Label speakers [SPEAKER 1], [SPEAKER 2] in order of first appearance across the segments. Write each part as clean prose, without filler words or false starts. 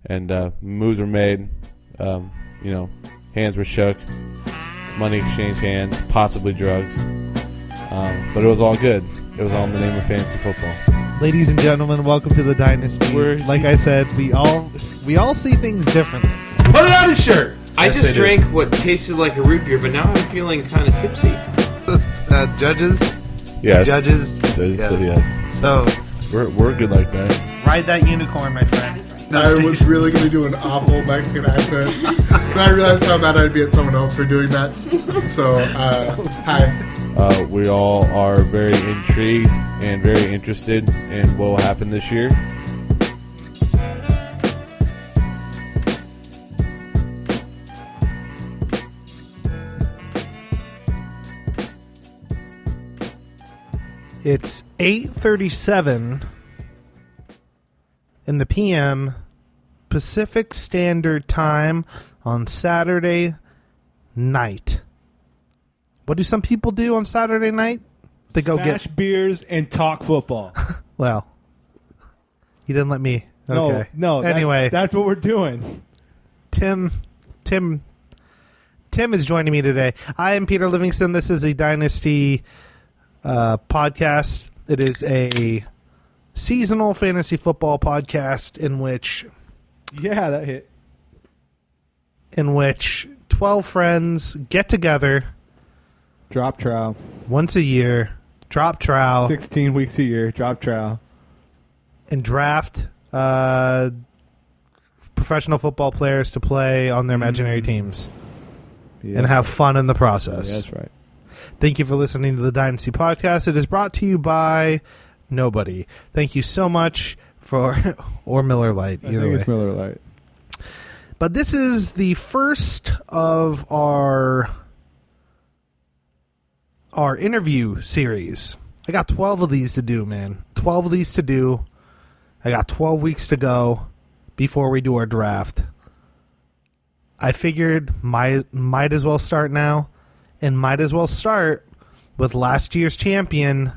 [SPEAKER 1] and moves were made. Hands were shook, money exchanged hands, possibly drugs. But it was all good. It was all in the name of fantasy football.
[SPEAKER 2] Ladies and gentlemen, welcome to the Dynasty. Like I said, we all see things differently.
[SPEAKER 3] Put it on his shirt. I
[SPEAKER 1] Yes,
[SPEAKER 3] just
[SPEAKER 1] they do.
[SPEAKER 3] drank what tasted like a root beer, but now I'm feeling kind of tipsy.
[SPEAKER 4] Judges?
[SPEAKER 1] Yes.
[SPEAKER 4] Judges?
[SPEAKER 1] Yes.
[SPEAKER 4] So,
[SPEAKER 1] We're good like that.
[SPEAKER 2] Ride that unicorn, my friend.
[SPEAKER 5] I was really going to do an awful Mexican accent, but I realized how bad I'd be at someone else for doing that. So, hi.
[SPEAKER 1] We all are very intrigued and very interested in what will happen this year.
[SPEAKER 2] It's 8:37 in the PM Pacific Standard Time on Saturday night. What do some people do on Saturday night? They go
[SPEAKER 6] Smash beers and talk football.
[SPEAKER 2] Well, you didn't let me. Okay.
[SPEAKER 6] No.
[SPEAKER 2] Anyway,
[SPEAKER 6] that's what we're doing.
[SPEAKER 2] Tim is joining me today. I am Peter Livingston. This is a Dynasty podcast. It is a seasonal fantasy football podcast in which
[SPEAKER 6] Yeah, that hit.
[SPEAKER 2] 12 friends get together
[SPEAKER 6] Drop trowel.
[SPEAKER 2] once a year, drop trowel,
[SPEAKER 6] 16 weeks a year. Drop trowel.
[SPEAKER 2] and draft professional football players to play on their imaginary teams and have fun in the process.
[SPEAKER 6] Yeah, that's right.
[SPEAKER 2] Thank you for listening to the Dynasty Podcast. It is brought to you by nobody. Thank you so much for or Miller Lite.
[SPEAKER 6] I
[SPEAKER 2] Either
[SPEAKER 6] think
[SPEAKER 2] way.
[SPEAKER 6] it's Miller Lite.
[SPEAKER 2] But this is the first of our interview series. I got 12 of these to do, man. 12 of these to do. I got 12 weeks to go before we do our draft. I figured might as well start now, and might as well start with last year's champion,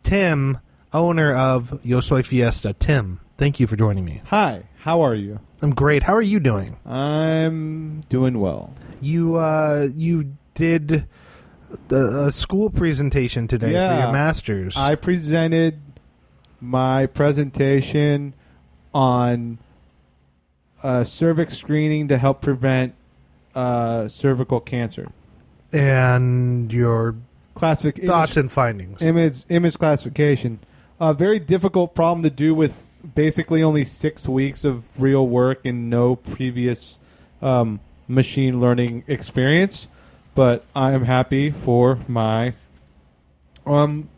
[SPEAKER 2] Tim, owner of Yo Soy Fiesta. Tim, thank you for joining me.
[SPEAKER 6] Hi, how are you?
[SPEAKER 2] I'm great. How are you doing?
[SPEAKER 6] I'm doing well.
[SPEAKER 2] You did a school presentation today for
[SPEAKER 6] Yeah.
[SPEAKER 2] your master's.
[SPEAKER 6] I presented my presentation on cervix screening to help prevent cervical cancer.
[SPEAKER 2] and your thoughts and findings.
[SPEAKER 6] Image classification. A very difficult problem to do with basically only 6 weeks of real work and no previous machine learning experience. But I am happy for my I'm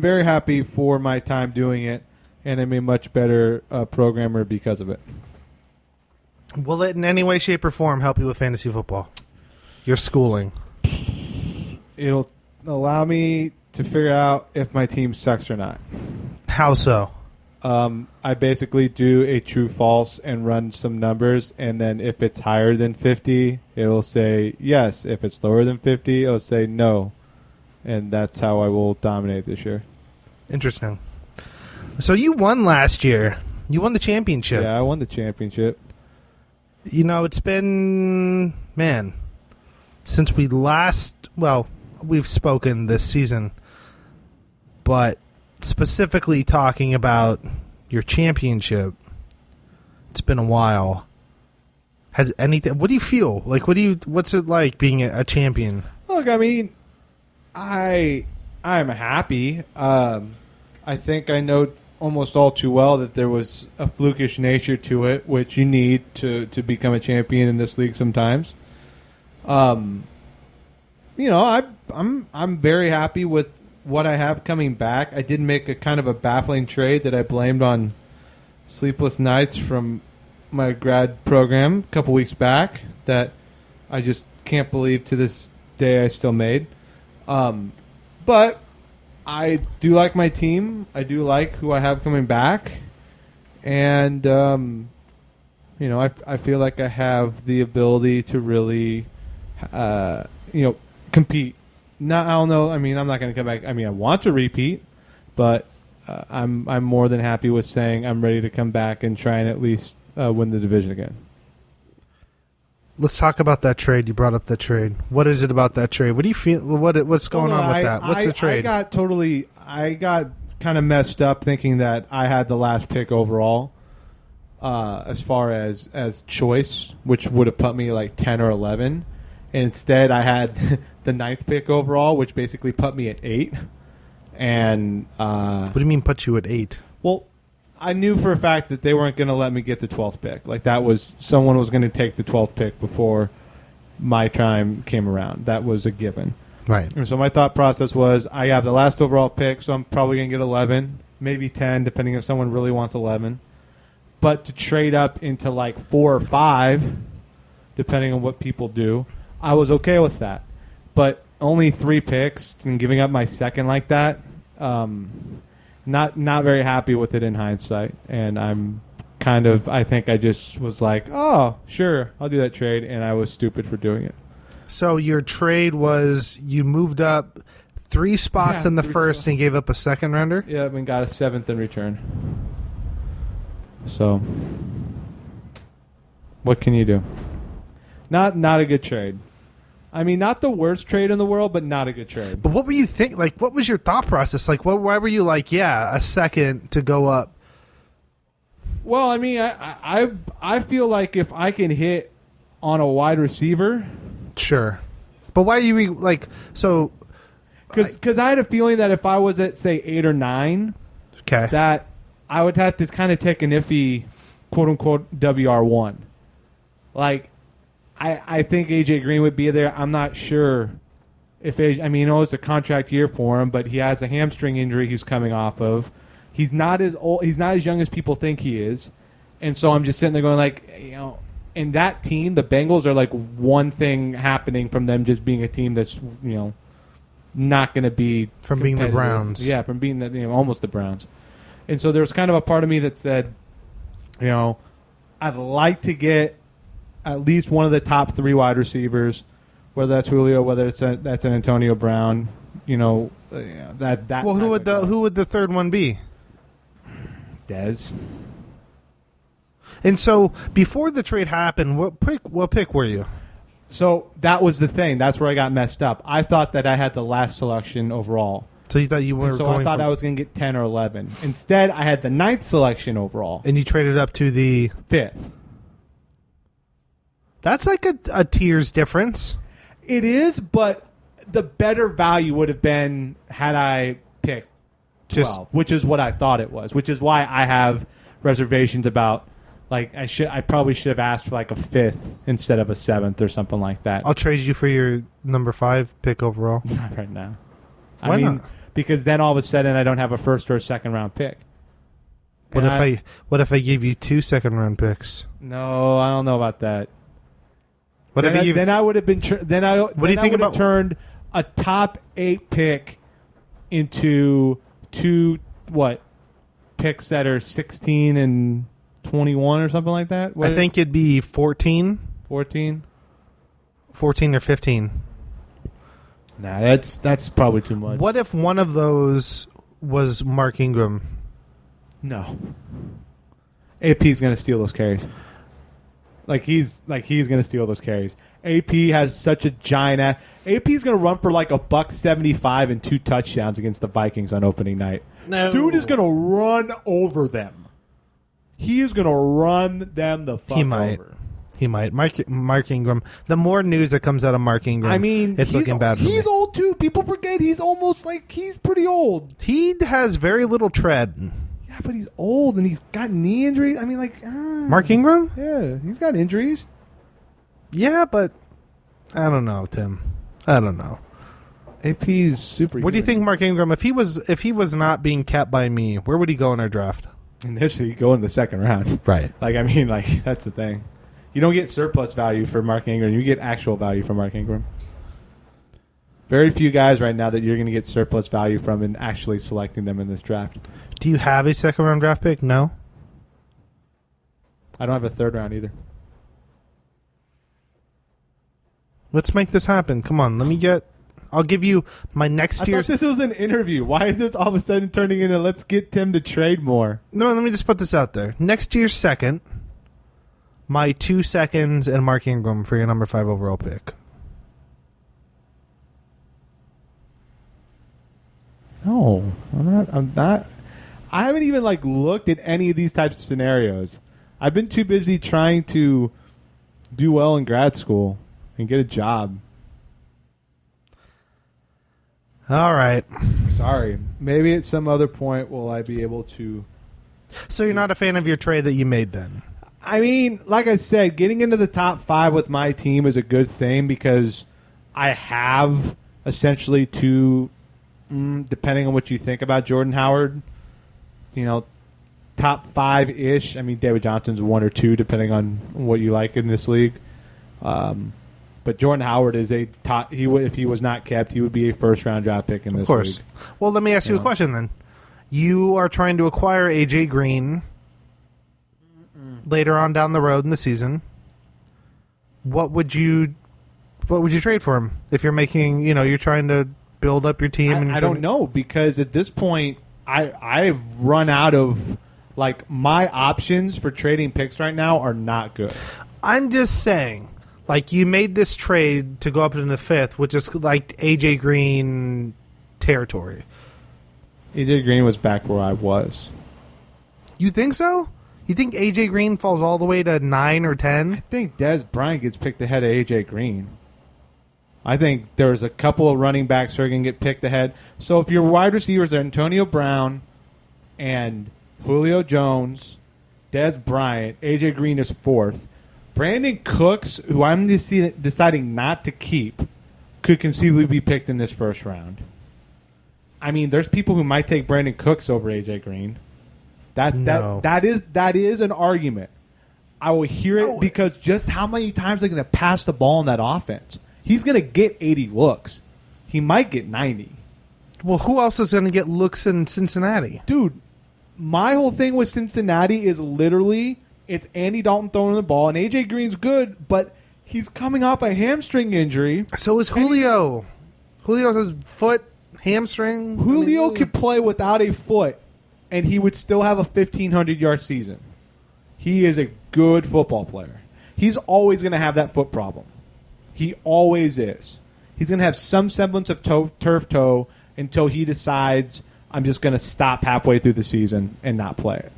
[SPEAKER 6] very happy for my time doing it, and I'm a much better programmer because of it.
[SPEAKER 2] Will it in any way, shape, or form help you with fantasy football? Your schooling.
[SPEAKER 6] It'll allow me to figure out if my team sucks or not.
[SPEAKER 2] How so?
[SPEAKER 6] I basically do a true false and run some numbers, and then if it's higher than 50, it'll say yes. If it's lower than 50, it'll say no. And that's how I will dominate this year.
[SPEAKER 2] Interesting. So you won last year. You won the championship.
[SPEAKER 6] Yeah, I won the championship.
[SPEAKER 2] You know, it's been, man, since we we've spoken this season, but specifically talking about your championship, it's been a while. Has anything, what do you feel? Like, what's it like being a champion?
[SPEAKER 6] Look, I mean, I'm happy. I think I know almost all too well that there was a flukish nature to it, which you need to become a champion in this league sometimes. I'm very happy with what I have coming back. I did make a kind of a baffling trade that I blamed on sleepless nights from my grad program a couple weeks back that I just can't believe to this day I still made. But I do like my team. I do like who I have coming back. And, I feel like I have the ability to really, compete. I don't know. I mean, I'm not going to come back. I mean, I want to repeat, but I'm more than happy with saying I'm ready to come back and try and at least win the division again.
[SPEAKER 2] Let's talk about that trade. You brought up that trade. What is it about that trade? What do you feel? What's going on with that? What's the trade?
[SPEAKER 6] I got kind of messed up thinking that I had the last pick overall, as far as choice, which would have put me like 10 or 11. And instead, I had the 9th pick overall, which basically put me at 8. And
[SPEAKER 2] what do you mean put you at 8?
[SPEAKER 6] Well, I knew for a fact that they weren't going to let me get the 12th pick. Like that was someone was going to take the 12th pick before my time came around. That was a given.
[SPEAKER 2] Right.
[SPEAKER 6] And so my thought process was I have the last overall pick, so I'm probably going to get 11, maybe 10, depending if someone really wants 11. But to trade up into like 4 or 5, depending on what people do, I was okay with that. But only 3 picks and giving up my second like that, not very happy with it in hindsight. And I'm I think I just was like, oh, sure, I'll do that trade. And I was stupid for doing it.
[SPEAKER 2] So your trade was you moved up 3 spots in the first and gave up a second rounder?
[SPEAKER 6] Yeah, and got a 7th in return. So, what can you do? Not a good trade. I mean, not the worst trade in the world, but not a good trade.
[SPEAKER 2] But what were you think? Like, what was your thought process? Like, why were you like, yeah, a second to go up?
[SPEAKER 6] Well, I mean, I feel like if I can hit on a wide receiver,
[SPEAKER 2] sure. But why are you like so?
[SPEAKER 6] Because I had a feeling that if I was at say 8 or 9,
[SPEAKER 2] okay,
[SPEAKER 6] that I would have to kind of take an iffy, quote unquote, WR1. Like, I think AJ Green would be there. I'm not sure if it's a contract year for him, but he has a hamstring injury he's coming off of. He's not as old. He's not as young as people think he is, and so I'm just sitting there going like, in that team, the Bengals are like one thing happening from them just being a team that's not going to be
[SPEAKER 2] from being the Browns.
[SPEAKER 6] Yeah, from being almost the Browns. And so there's kind of a part of me that said, I'd like to get at least one of the top 3 wide receivers, whether that's Julio, whether that's an Antonio Brown. That.
[SPEAKER 2] Well, who would the third one be?
[SPEAKER 6] Dez.
[SPEAKER 2] And so before the trade happened, what pick were you?
[SPEAKER 6] So that was the thing. That's where I got messed up. I thought that I had the last selection overall.
[SPEAKER 2] So you thought you were
[SPEAKER 6] I thought I was going to get 10 or 11. Instead, I had the 9th selection overall.
[SPEAKER 2] And you traded up to the
[SPEAKER 6] 5th.
[SPEAKER 2] That's like a tier's difference.
[SPEAKER 6] It is, but the better value would have been had I picked 12, which is what I thought it was, which is why I have reservations about, like, I probably should have asked for like a 5th instead of a 7th or something like that.
[SPEAKER 2] I'll trade you for your number 5 pick overall.
[SPEAKER 6] Not right now.
[SPEAKER 2] Why not?
[SPEAKER 6] Because then all of a sudden I don't have a 1st or a 2nd round pick.
[SPEAKER 2] What if I gave you 2 second-round picks?
[SPEAKER 6] No, I don't know about that.
[SPEAKER 2] Then
[SPEAKER 6] I would have been. Turned a top 8 pick into 2 picks that are 16 and 21 or something like that.
[SPEAKER 2] I think it'd be 14.
[SPEAKER 6] 14
[SPEAKER 2] or 15.
[SPEAKER 6] Nah, that's probably too much.
[SPEAKER 2] What if one of those was Mark Ingram?
[SPEAKER 6] No. AP's going to steal those carries. He's going to steal those carries. AP has such a giant ass. AP's going to run for like $175 and 2 touchdowns against the Vikings on opening night.
[SPEAKER 2] No.
[SPEAKER 6] Dude is going to run over them. He is going to run them the fuck over.
[SPEAKER 2] He might. Mark Ingram. The more news that comes out of Mark Ingram, it's looking bad for me.
[SPEAKER 6] He's old too. People forget he's almost he's pretty old.
[SPEAKER 2] He has very little tread.
[SPEAKER 6] Yeah, but he's old and he's got knee injuries.
[SPEAKER 2] Mark Ingram?
[SPEAKER 6] Yeah, he's got injuries.
[SPEAKER 2] Yeah, but I don't know, Tim. I don't know.
[SPEAKER 6] AP's super.
[SPEAKER 2] What do you think, Mark Ingram? If he was not being kept by me, where would he go in our draft?
[SPEAKER 6] Initially, go in the 2nd round.
[SPEAKER 2] Right.
[SPEAKER 6] That's the thing. You don't get surplus value for Mark Ingram. You get actual value from Mark Ingram. Very few guys right now that you're going to get surplus value from in actually selecting them in this draft.
[SPEAKER 2] Do you have a 2nd round draft pick? No.
[SPEAKER 6] I don't have a 3rd round either.
[SPEAKER 2] Let's make this happen. Come on, let me get I'll give you my next
[SPEAKER 6] I thought
[SPEAKER 2] year's.
[SPEAKER 6] this was an interview. Why is this all of a sudden turning into let's get Tim to trade more?
[SPEAKER 2] No, let me just put this out there. Next year's second, my 2 seconds, and Mark Ingram for your number 5 overall pick.
[SPEAKER 6] No, I'm not. I haven't even looked at any of these types of scenarios. I've been too busy trying to do well in grad school and get a job.
[SPEAKER 2] All right.
[SPEAKER 6] Sorry. Maybe at some other point will I be able to.
[SPEAKER 2] So you're not a fan of your trade that you made then?
[SPEAKER 6] I mean, like I said, getting into the top 5 with my team is a good thing because I have essentially 2, depending on what you think about Jordan Howard, top 5-ish. I mean, David Johnson's 1 or 2, depending on what you like in this league. But Jordan Howard is a top. If he was not kept, he would be a first-round draft pick in this league.
[SPEAKER 2] Well, let me ask you a question then. You are trying to acquire A.J. Green later on down the road in the season. What would you trade for him if you're making? You're trying to build up your team.
[SPEAKER 6] I don't know because at this point, I've run out of my options for trading picks right now are not good.
[SPEAKER 2] I'm just saying. You made this trade to go up in the 5th, which is A.J. Green territory.
[SPEAKER 6] A.J. Green was back where I was.
[SPEAKER 2] You think so? You think A.J. Green falls all the way to 9 or 10?
[SPEAKER 6] I think Dez Bryant gets picked ahead of A.J. Green. I think there's a couple of running backs who are going to get picked ahead. So if your wide receivers are Antonio Brown and Julio Jones, Dez Bryant, A.J. Green is 4th. Brandon Cooks, who I'm deciding not to keep, could conceivably be picked in this first round. I mean, there's people who might take Brandon Cooks over AJ Green. That is an argument. I will hear it because just how many times they're going to pass the ball in that offense. He's going to get 80 looks. He might get 90.
[SPEAKER 2] Well, who else is going to get looks in Cincinnati?
[SPEAKER 6] Dude, my whole thing with Cincinnati is literally it's Andy Dalton throwing the ball, and A.J. Green's good, but he's coming off a hamstring injury.
[SPEAKER 2] So is Julio. Julio has foot, hamstring.
[SPEAKER 6] Julio could play without a foot, and he would still have a 1,500-yard season. He is a good football player. He's always going to have that foot problem. He always is. He's going to have some semblance of turf toe until he decides, I'm just going to stop halfway through the season and not play it.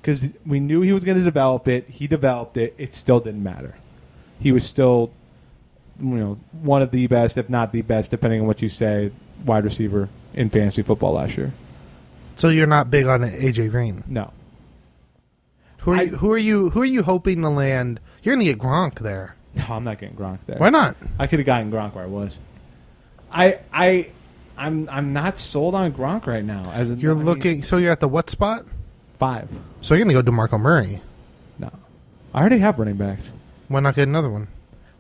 [SPEAKER 6] Because we knew he was going to develop it. He developed it. It still didn't matter. He was still, one of the best, if not the best, depending on what you say, wide receiver in fantasy football last year.
[SPEAKER 2] So you're not big on AJ Green?
[SPEAKER 6] No.
[SPEAKER 2] Who are you hoping to land? You're going to get Gronk there.
[SPEAKER 6] No, I'm not getting Gronk there.
[SPEAKER 2] Why not?
[SPEAKER 6] I could have gotten Gronk where I was. I'm not sold on Gronk right now.
[SPEAKER 2] So you're at the what spot?
[SPEAKER 6] 5.
[SPEAKER 2] So you're going to go DeMarco Murray.
[SPEAKER 6] No. I already have running backs.
[SPEAKER 2] Why not get another one?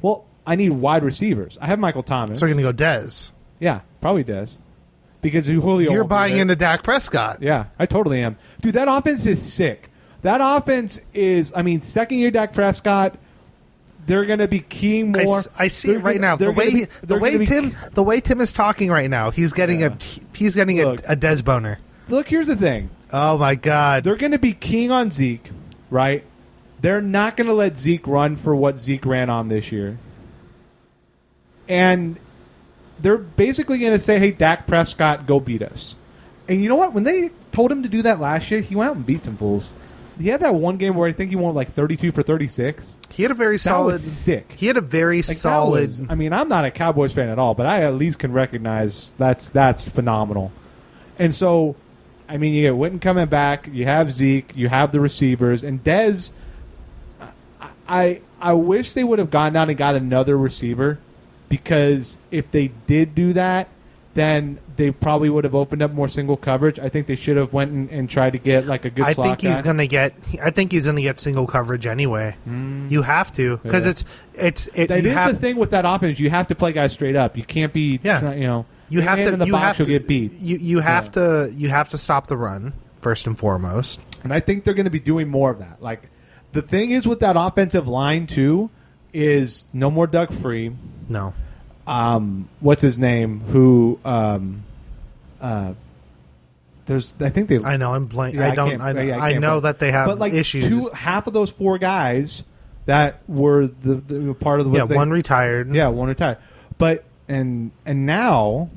[SPEAKER 6] Well, I need wide receivers. I have Michael Thomas.
[SPEAKER 2] So you're going to go Dez.
[SPEAKER 6] Yeah, probably Dez. Because Julio.
[SPEAKER 2] You're buying into Dak Prescott.
[SPEAKER 6] Yeah, I totally am. Dude, that offense is sick. That offense is, second-year Dak Prescott, they're going to be keying more.
[SPEAKER 2] I see it right now. The way Tim is talking right now, he's getting a Dez boner.
[SPEAKER 6] Look, here's the thing.
[SPEAKER 2] Oh, my God.
[SPEAKER 6] They're going to be keying on Zeke, right? They're not going to let Zeke run for what Zeke ran on this year. And they're basically going to say, hey, Dak Prescott, go beat us. And you know what? When they told him to do that last year, he went out and beat some fools. He had that one game where I think he won 32 for 36.
[SPEAKER 2] He had a very solid.
[SPEAKER 6] That was sick.
[SPEAKER 2] He had a very solid.
[SPEAKER 6] I'm not a Cowboys fan at all, but I at least can recognize that's phenomenal. And so, you get Witten coming back. You have Zeke. You have the receivers. And Dez, I wish they would have gone down and got another receiver because if they did do that, then they probably would have opened up more single coverage. I think they should have went and tried to get a good slot guy.
[SPEAKER 2] I think he's gonna get single coverage anyway. You have to because it's
[SPEAKER 6] the thing with that offense. You have to play guys straight up. You can't be
[SPEAKER 2] You have to
[SPEAKER 6] in the box. You'll get beat.
[SPEAKER 2] You have to stop the run first and foremost.
[SPEAKER 6] And I think they're going to be doing more of that. The thing is with that offensive line too is no more Doug Free.
[SPEAKER 2] No.
[SPEAKER 6] what's his name? Who there's I think they.
[SPEAKER 2] I know. I'm blank.
[SPEAKER 6] Yeah,
[SPEAKER 2] I don't.
[SPEAKER 6] can't-
[SPEAKER 2] I,
[SPEAKER 6] yeah,
[SPEAKER 2] I
[SPEAKER 6] can't
[SPEAKER 2] know
[SPEAKER 6] blank.
[SPEAKER 2] that they have
[SPEAKER 6] but like
[SPEAKER 2] issues.
[SPEAKER 6] half of those 4 guys that were the part of the
[SPEAKER 2] yeah, one retired.
[SPEAKER 6] Yeah, one retired. But and now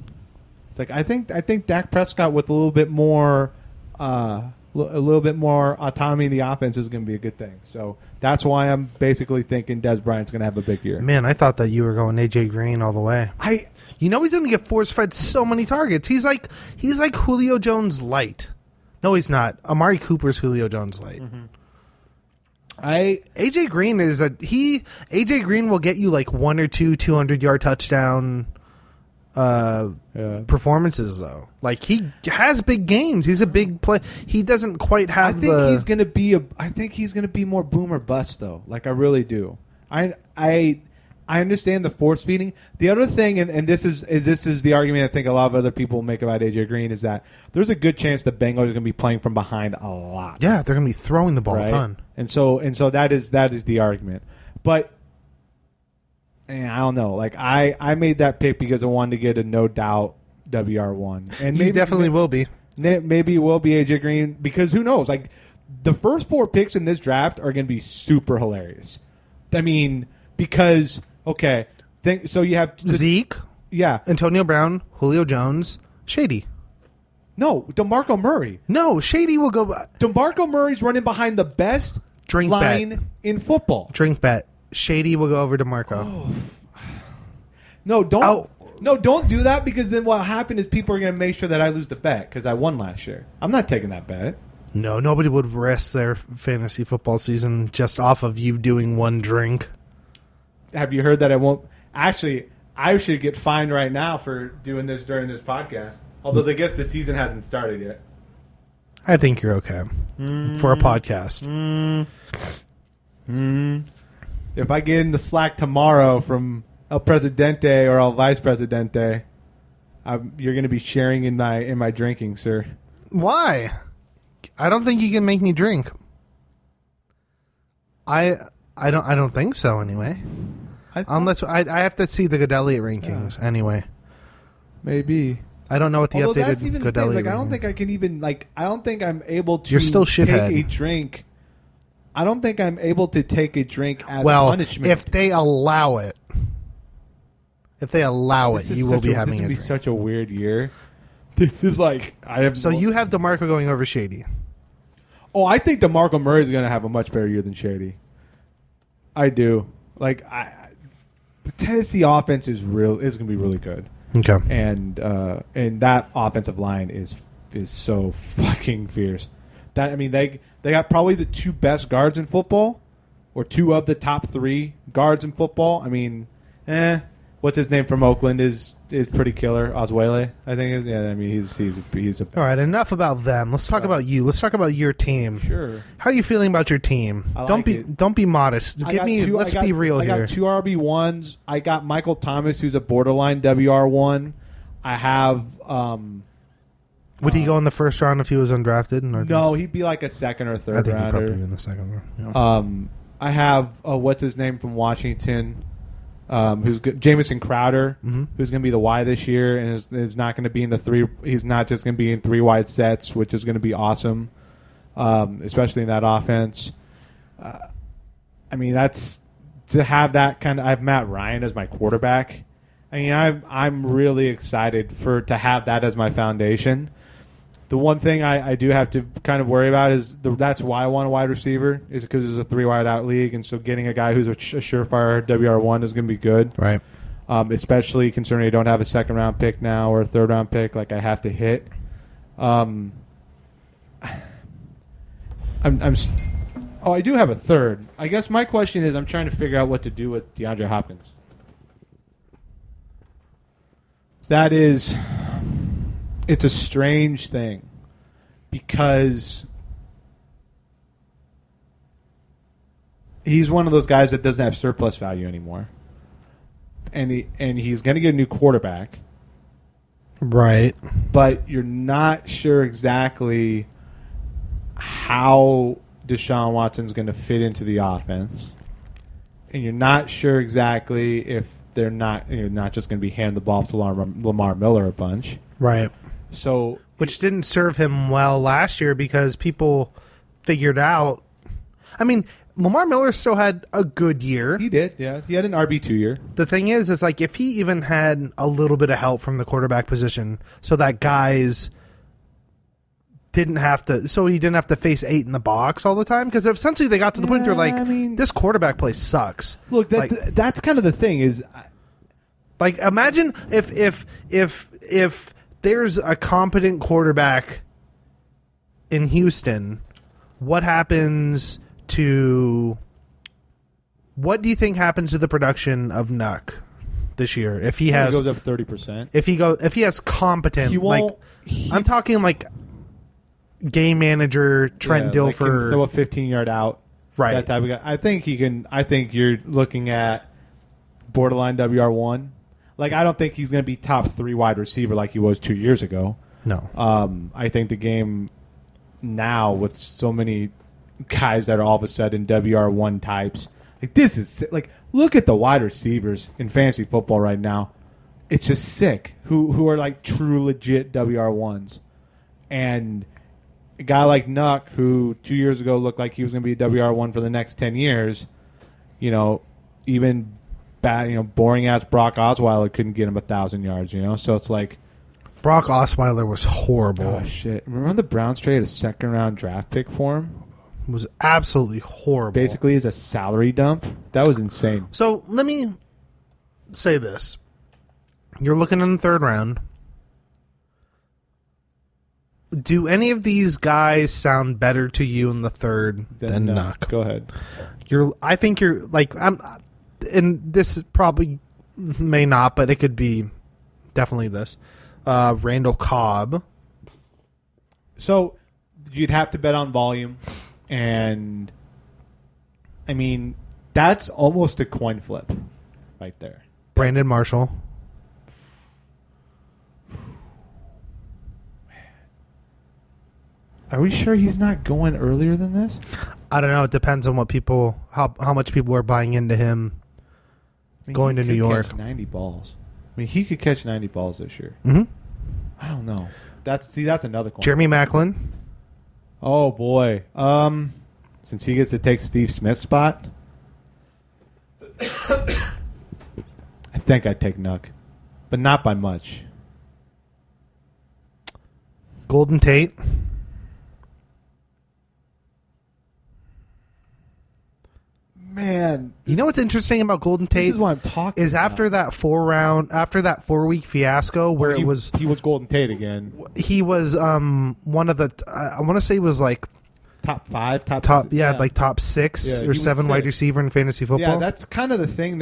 [SPEAKER 6] it's like I think Dak Prescott with a little bit more autonomy in the offense is going to be a good thing. So that's why I'm basically thinking Des Bryant's going to have a big year.
[SPEAKER 2] Man, I thought that you were going AJ Green all the way. You know he's going to get force-fed so many targets. He's like Julio Jones light. No, he's not. Amari Cooper's Julio Jones light.
[SPEAKER 6] Mm-hmm.
[SPEAKER 2] AJ Green AJ Green will get you like 1 or 2 200-yard touchdown performances though. Like he has big games. He's a big play. He doesn't quite have.
[SPEAKER 6] I think he's going to be more boom or bust though. Like I really do. I understand the force feeding. The other thing, and this is the argument I think a lot of other people make about AJ Green is that there's a good chance the Bengals are going to be playing from behind a lot.
[SPEAKER 2] Yeah, they're going to be throwing the ball
[SPEAKER 6] right?
[SPEAKER 2] a ton.
[SPEAKER 6] And so that is the argument. But I don't know. Like I made that pick because I wanted to get a no doubt WR1, and
[SPEAKER 2] You definitely will be.
[SPEAKER 6] Maybe it will be AJ Green because who knows? Like the first 4 picks in this draft are going to be super hilarious. I mean, because so you have
[SPEAKER 2] Zeke,
[SPEAKER 6] yeah,
[SPEAKER 2] Antonio Brown, Julio Jones, Shady.
[SPEAKER 6] No, DeMarco Murray.
[SPEAKER 2] No, Shady will go.
[SPEAKER 6] DeMarco Murray's running behind the best
[SPEAKER 2] Drink
[SPEAKER 6] line
[SPEAKER 2] bet.
[SPEAKER 6] in football.
[SPEAKER 2] Drink bet. Shady will go over to Marco.
[SPEAKER 6] No, don't do that because then what happened is people are going to make sure that I lose the bet because I won last year. I'm not taking that bet.
[SPEAKER 2] No, nobody would risk their fantasy football season just off of you doing one drink.
[SPEAKER 6] Have you heard that I won't? Actually, I should get fined right now for doing this during this podcast. Although I guess the season hasn't started yet.
[SPEAKER 2] I think you're okay for a podcast.
[SPEAKER 6] If I get in the slack tomorrow from El Presidente or El Vice Presidente, you're going to be sharing in my drinking, sir.
[SPEAKER 2] Why? I don't think you can make me drink. I don't think so anyway. Unless I have to see the Good Elliott rankings anyway.
[SPEAKER 6] Maybe.
[SPEAKER 2] I don't know what the
[SPEAKER 6] Although
[SPEAKER 2] updated
[SPEAKER 6] that's even
[SPEAKER 2] Good
[SPEAKER 6] the thing.
[SPEAKER 2] Elliott
[SPEAKER 6] Like, I don't
[SPEAKER 2] rankings.
[SPEAKER 6] think I can even I don't think I'm able to
[SPEAKER 2] You're still
[SPEAKER 6] take
[SPEAKER 2] shithead.
[SPEAKER 6] a drink. I don't think I'm able to take a drink as
[SPEAKER 2] Well,
[SPEAKER 6] punishment.
[SPEAKER 2] if they allow it, you will be having
[SPEAKER 6] this
[SPEAKER 2] a
[SPEAKER 6] would be
[SPEAKER 2] drink.
[SPEAKER 6] such a weird year. This is like I have.
[SPEAKER 2] So you have DeMarco going over Shady.
[SPEAKER 6] Oh, I think DeMarco Murray is going to have a much better year than Shady. I do. Like the Tennessee offense is going to be really good.
[SPEAKER 2] Okay.
[SPEAKER 6] And that offensive line is so fucking fierce. That they got probably the 2 best guards in football, or 2 of the top 3 guards in football. I mean, what's his name from Oakland is pretty killer. Osweiler, I think is. Yeah, I mean he's a.
[SPEAKER 2] All right, enough about them. Let's talk about you. Let's talk about your team.
[SPEAKER 6] Sure.
[SPEAKER 2] How are you feeling about your team?
[SPEAKER 6] I
[SPEAKER 2] Don't
[SPEAKER 6] like
[SPEAKER 2] be
[SPEAKER 6] it.
[SPEAKER 2] don't be modest. Let's be real here.
[SPEAKER 6] I got 2 RB1s. I got Michael Thomas, who's a borderline WR1. I have.
[SPEAKER 2] Would he go in the first round if he was undrafted? Or
[SPEAKER 6] No, he'd be like a second or third
[SPEAKER 2] I think he'd
[SPEAKER 6] rounder.
[SPEAKER 2] probably be in the second round. Yeah.
[SPEAKER 6] I have what's his name from Washington, who's good, Jamison Crowder, who's going to be the Y this year, and is not going to be in the 3. He's not just going to be in 3 wide sets, which is going to be awesome, especially in that offense. I mean, that's to have that kind of. I have Matt Ryan as my quarterback. I mean, I'm really excited to have that as my foundation. The one thing I do have to kind of worry about is that's why I want a wide receiver, is because it's a 3 wide out league, and so getting a guy who's a surefire WR1 is going to be good.
[SPEAKER 2] Right.
[SPEAKER 6] Especially considering I don't have a 2nd round pick now or a 3rd round pick like I have to hit. I do have a 3rd. I guess my question is I'm trying to figure out what to do with DeAndre Hopkins. It's a strange thing because he's one of those guys that doesn't have surplus value anymore. And he's going to get a new quarterback.
[SPEAKER 2] Right.
[SPEAKER 6] But you're not sure exactly how Deshaun Watson's going to fit into the offense. And you're not sure exactly if they're not not just going to be handing the ball to Lamar Miller a bunch.
[SPEAKER 2] Right.
[SPEAKER 6] So,
[SPEAKER 2] which didn't serve him well last year because people figured out. I mean, Lamar Miller still had a good year.
[SPEAKER 6] he did, yeah. He had an RB2 year.
[SPEAKER 2] The thing is like if he even had a little bit of help from the quarterback position, so that guys didn't have to, so he didn't have to face 8 in the box all the time, because essentially they got to the point where like, this quarterback play sucks.
[SPEAKER 6] Look, that's kind of the thing is,
[SPEAKER 2] like, imagine if there's a competent quarterback in Houston, what do you think happens to the production of Nuck this year if he has
[SPEAKER 6] goes up 30%?
[SPEAKER 2] If he has competent, I'm talking like game manager Trent Dilfer,
[SPEAKER 6] like can throw a 15-yard out,
[SPEAKER 2] right?
[SPEAKER 6] That type of guy. I think he can. I think you're looking at borderline WR1. Like, I don't think he's going to be top 3 wide receiver like he was 2 years ago.
[SPEAKER 2] No.
[SPEAKER 6] I think the game now with so many guys that are all of a sudden WR1 types, like, this is like, look at the wide receivers in fantasy football right now. It's just sick. Who are like true legit WR1s, and a guy like Nuck, who 2 years ago looked like he was going to be a WR1 for the next 10 years, even bad, boring ass Brock Osweiler couldn't get him 1,000 yards, So it's like,
[SPEAKER 2] Brock Osweiler was horrible.
[SPEAKER 6] Oh shit! Remember the Browns traded a 2nd round draft pick for him?
[SPEAKER 2] It was absolutely horrible.
[SPEAKER 6] Basically, as a salary dump. That was insane.
[SPEAKER 2] So let me say this: you're looking in the 3rd round. Do any of these guys sound better to you in the 3rd than Nuck?
[SPEAKER 6] Go ahead.
[SPEAKER 2] I think you're like and this probably may not, but it could be definitely this. Randall Cobb.
[SPEAKER 6] So you'd have to bet on volume, and I mean that's almost a coin flip, right there.
[SPEAKER 2] Brandon Marshall.
[SPEAKER 6] Are we sure he's not going earlier than this?
[SPEAKER 2] I don't know. It depends on how much people are buying into him. Going to New York.
[SPEAKER 6] Catch 90 balls. I mean, he could catch 90 balls this year.
[SPEAKER 2] Mm-hmm.
[SPEAKER 6] I don't know. That's another coin.
[SPEAKER 2] Jeremy Maclin.
[SPEAKER 6] Oh boy. Since he gets to take Steve Smith's spot, I think I'd take Nuck, but not by much.
[SPEAKER 2] Golden Tate.
[SPEAKER 6] Man,
[SPEAKER 2] you know what's interesting about Golden Tate?
[SPEAKER 6] This is what I'm talking
[SPEAKER 2] is
[SPEAKER 6] about.
[SPEAKER 2] after that 4-week fiasco where
[SPEAKER 6] he was Golden Tate again.
[SPEAKER 2] He was one of the I want to say was like
[SPEAKER 6] top 5,
[SPEAKER 2] like top 6 or 7 wide receiver in fantasy football.
[SPEAKER 6] Yeah, that's kind of the thing.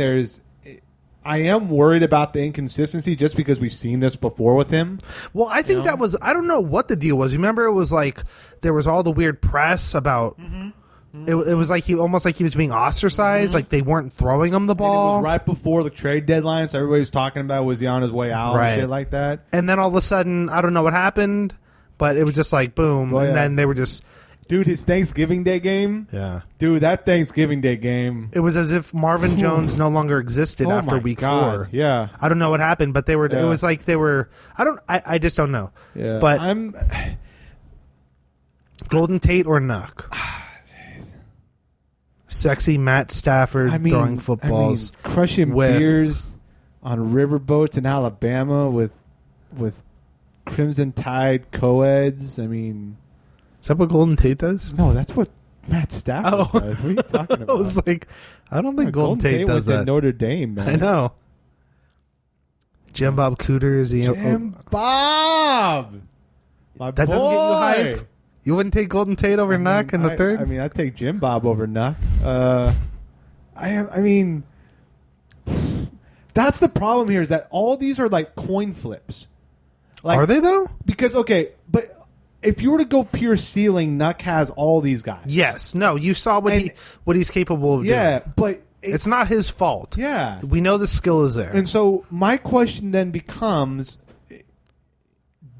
[SPEAKER 6] I am worried about the inconsistency just because we've seen this before with him.
[SPEAKER 2] Well, I think that was, I don't know what the deal was. You remember it was like there was all the weird press about. Mm-hmm. It was like he was being ostracized. Like they weren't throwing him the ball.
[SPEAKER 6] And it was right before the trade deadline, so everybody was talking about was he on his way out and shit like that.
[SPEAKER 2] And then all of a sudden, I don't know what happened, but it was just like boom, and then they were just.
[SPEAKER 6] Dude, his Thanksgiving Day game?
[SPEAKER 2] Yeah.
[SPEAKER 6] Dude, that Thanksgiving Day game.
[SPEAKER 2] It was as if Marvin Jones no longer existed after week 4.
[SPEAKER 6] Yeah.
[SPEAKER 2] I don't know what happened, but they were. It was like they were. I just don't know.
[SPEAKER 6] Yeah.
[SPEAKER 2] But Golden Tate or Nuck? Sexy Matt Stafford throwing footballs.
[SPEAKER 6] Crushing beers on riverboats in Alabama with Crimson Tide co-eds. I mean...
[SPEAKER 2] Is that what Golden Tate does?
[SPEAKER 6] No, that's what Matt Stafford does. What are you talking about?
[SPEAKER 2] I was like, I don't think Golden Tate does that.
[SPEAKER 6] At Notre Dame, man.
[SPEAKER 2] I know. Jim Bob Cooter is
[SPEAKER 6] Jim Bob! My
[SPEAKER 2] that
[SPEAKER 6] boy!
[SPEAKER 2] Doesn't get you hype? You wouldn't take Golden Tate over Nuck in the 3rd?
[SPEAKER 6] I mean, I'd take Jim Bob over Nuck. I mean, that's the problem here is that all these are like coin flips. Like,
[SPEAKER 2] are they, though?
[SPEAKER 6] Because, but if you were to go pure ceiling, Nuck has all these guys.
[SPEAKER 2] Yes. No, you saw what he's capable of doing.
[SPEAKER 6] Yeah, but...
[SPEAKER 2] It's not his fault.
[SPEAKER 6] Yeah.
[SPEAKER 2] We know the skill is there.
[SPEAKER 6] And so my question then becomes...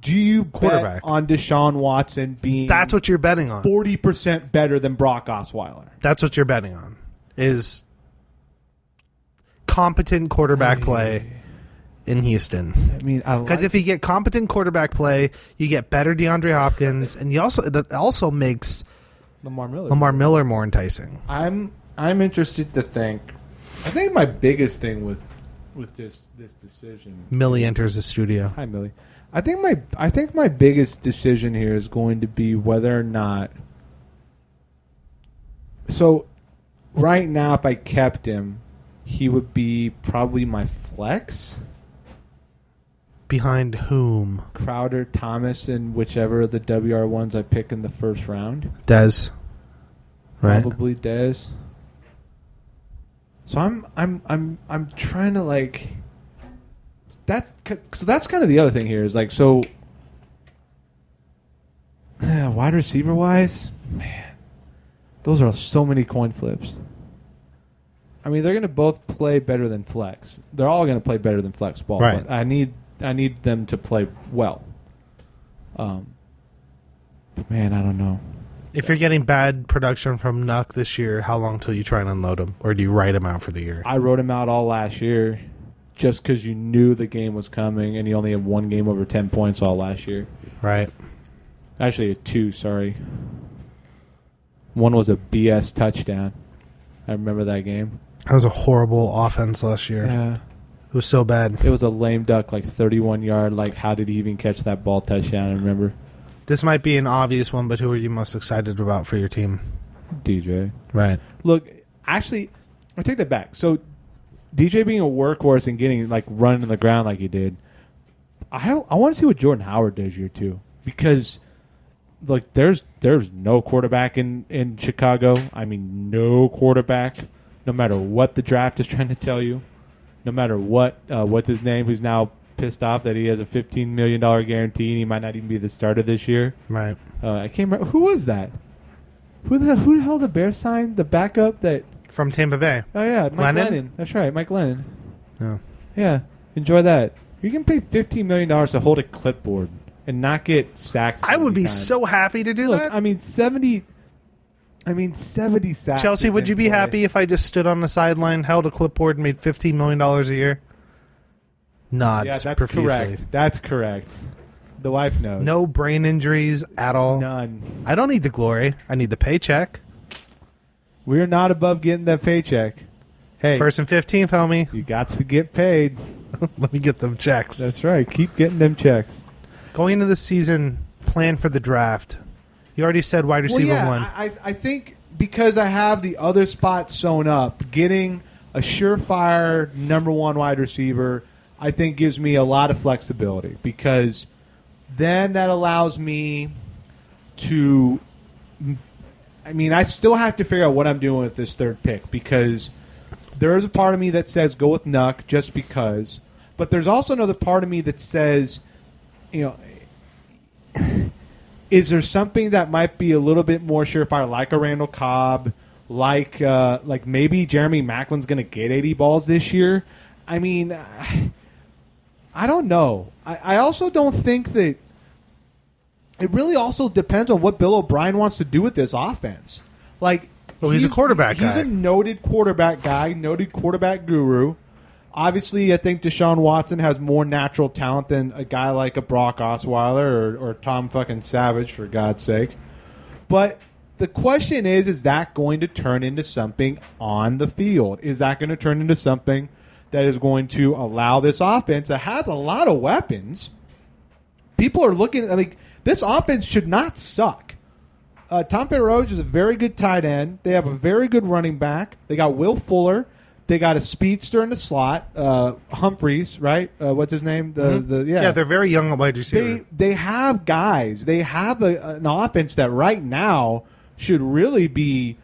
[SPEAKER 6] Do you bet on Deshaun Watson being...
[SPEAKER 2] That's what you're betting on.
[SPEAKER 6] 40% better than Brock Osweiler?
[SPEAKER 2] That's what you're betting on. Is competent quarterback play in Houston.
[SPEAKER 6] I mean,
[SPEAKER 2] Because if you get competent quarterback play, you get better DeAndre Hopkins, and it also makes Lamar Miller more enticing.
[SPEAKER 6] I'm interested to think. I think my biggest thing with this decision.
[SPEAKER 2] Millie enters the studio.
[SPEAKER 6] Hi, Millie. I think my biggest decision here is going to be whether or not. So, right now, if I kept him, he would be probably my flex.
[SPEAKER 2] Behind whom?
[SPEAKER 6] Crowder, Thomas, and whichever of the WR ones I pick in the first round.
[SPEAKER 2] Dez. Right.
[SPEAKER 6] Probably Dez. So I'm trying to like. That's kind of the other thing here is like so. Wide receiver wise, man, those are so many coin flips. I mean, they're going to both play better than flex. They're all going to play better than flex ball.
[SPEAKER 2] Right.
[SPEAKER 6] But I need them to play well. But man, I don't know.
[SPEAKER 2] If you're getting bad production from Nuck this year, how long till you try and unload him? Or do you write him out for the year?
[SPEAKER 6] I wrote him out all last year just because you knew the game was coming and he only had one game over 10 points all last year.
[SPEAKER 2] Right.
[SPEAKER 6] Actually, 2, sorry. One was a BS touchdown. I remember that game.
[SPEAKER 2] That was a horrible offense last year.
[SPEAKER 6] Yeah.
[SPEAKER 2] It was so bad.
[SPEAKER 6] It was a lame duck, like 31-yard. Like, how did he even catch that ball touchdown? I remember.
[SPEAKER 2] This might be an obvious one, but who are you most excited about for your team?
[SPEAKER 6] DJ.
[SPEAKER 2] Right.
[SPEAKER 6] Look, actually, I take that back. So, DJ being a workhorse and getting, like, running in the ground like he did, I want to see what Jordan Howard does here, too. Because, like, there's no quarterback in Chicago. I mean, no quarterback. No matter what the draft is trying to tell you. No matter what's his name, who's now pissed off that he has a $15 million guarantee and he might not even be the starter this year.
[SPEAKER 2] Right.
[SPEAKER 6] I can't remember. Who was that? Who the hell the Bears signed? The backup that...
[SPEAKER 2] From Tampa Bay.
[SPEAKER 6] Oh, yeah. Mike
[SPEAKER 2] Lennon?
[SPEAKER 6] Lennon. That's right. Mike Lennon.
[SPEAKER 2] Oh.
[SPEAKER 6] Yeah. Enjoy that. You can pay $15 million to hold a clipboard and not get sacks.
[SPEAKER 2] I would be
[SPEAKER 6] times.
[SPEAKER 2] so happy to do
[SPEAKER 6] Look,
[SPEAKER 2] that.
[SPEAKER 6] I mean, 70 sacks.
[SPEAKER 2] Chelsea,
[SPEAKER 6] is
[SPEAKER 2] would you
[SPEAKER 6] in
[SPEAKER 2] be
[SPEAKER 6] play.
[SPEAKER 2] happy if I just stood on the sideline, held a clipboard, and made $15 million a year? Nods
[SPEAKER 6] Yeah, that's
[SPEAKER 2] profusely.
[SPEAKER 6] correct. That's correct. The wife knows.
[SPEAKER 2] No brain injuries at all.
[SPEAKER 6] None.
[SPEAKER 2] I don't need the glory. I need the paycheck.
[SPEAKER 6] We're not above getting that paycheck. Hey,
[SPEAKER 2] First and 15th, homie.
[SPEAKER 6] you got to get paid.
[SPEAKER 2] Let me get them checks.
[SPEAKER 6] That's right. Keep getting them checks.
[SPEAKER 2] Going into the season, plan for the draft. You already said wide receiver one.
[SPEAKER 6] I think because I have the other spot sewn up, getting a surefire number one wide receiver, I think gives me a lot of flexibility because then that allows me to. I mean, I still have to figure out what I'm doing with this third pick because there is a part of me that says go with Nuck just because, but there's also another part of me that says, you know, is there something that might be a little bit more surefire, like a Randall Cobb, like maybe Jeremy Macklin's going to get 80 balls this year? I mean, I don't know. I also don't think that it really also depends on what Bill O'Brien wants to do with this offense. Like,
[SPEAKER 2] Well, he's a quarterback guy.
[SPEAKER 6] He's a noted quarterback guy, noted quarterback guru. Obviously, I think Deshaun Watson has more natural talent than a guy like a Brock Osweiler or Tom fucking Savage, for God's sake. But the question is that going to turn into something on the field? Is that going to turn into something that is going to allow this offense that has a lot of weapons? People are looking, I mean, this offense should not suck. Tom Rose is a very good tight end. They have a very good running back. They got Will Fuller. They got a speedster in the slot, Humphreys, right? What's his name?
[SPEAKER 2] Yeah, they're very young at wide receiver.
[SPEAKER 6] They have guys. They have an offense that right now should really be.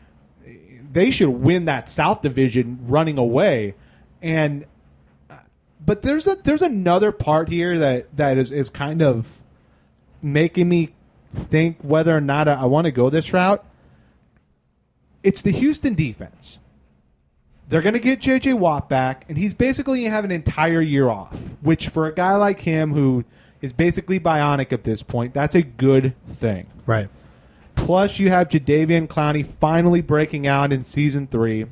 [SPEAKER 6] They should win that South Division running away, but there's another part here that is kind of making me think whether or not I want to go this route. It's the Houston defense. They're going to get J.J. Watt back, and he's basically going to have an entire year off, which for a guy like him who is basically bionic at this point, that's a good thing.
[SPEAKER 2] Right.
[SPEAKER 6] Plus, you have Jadeveon Clowney finally breaking out in Season 3.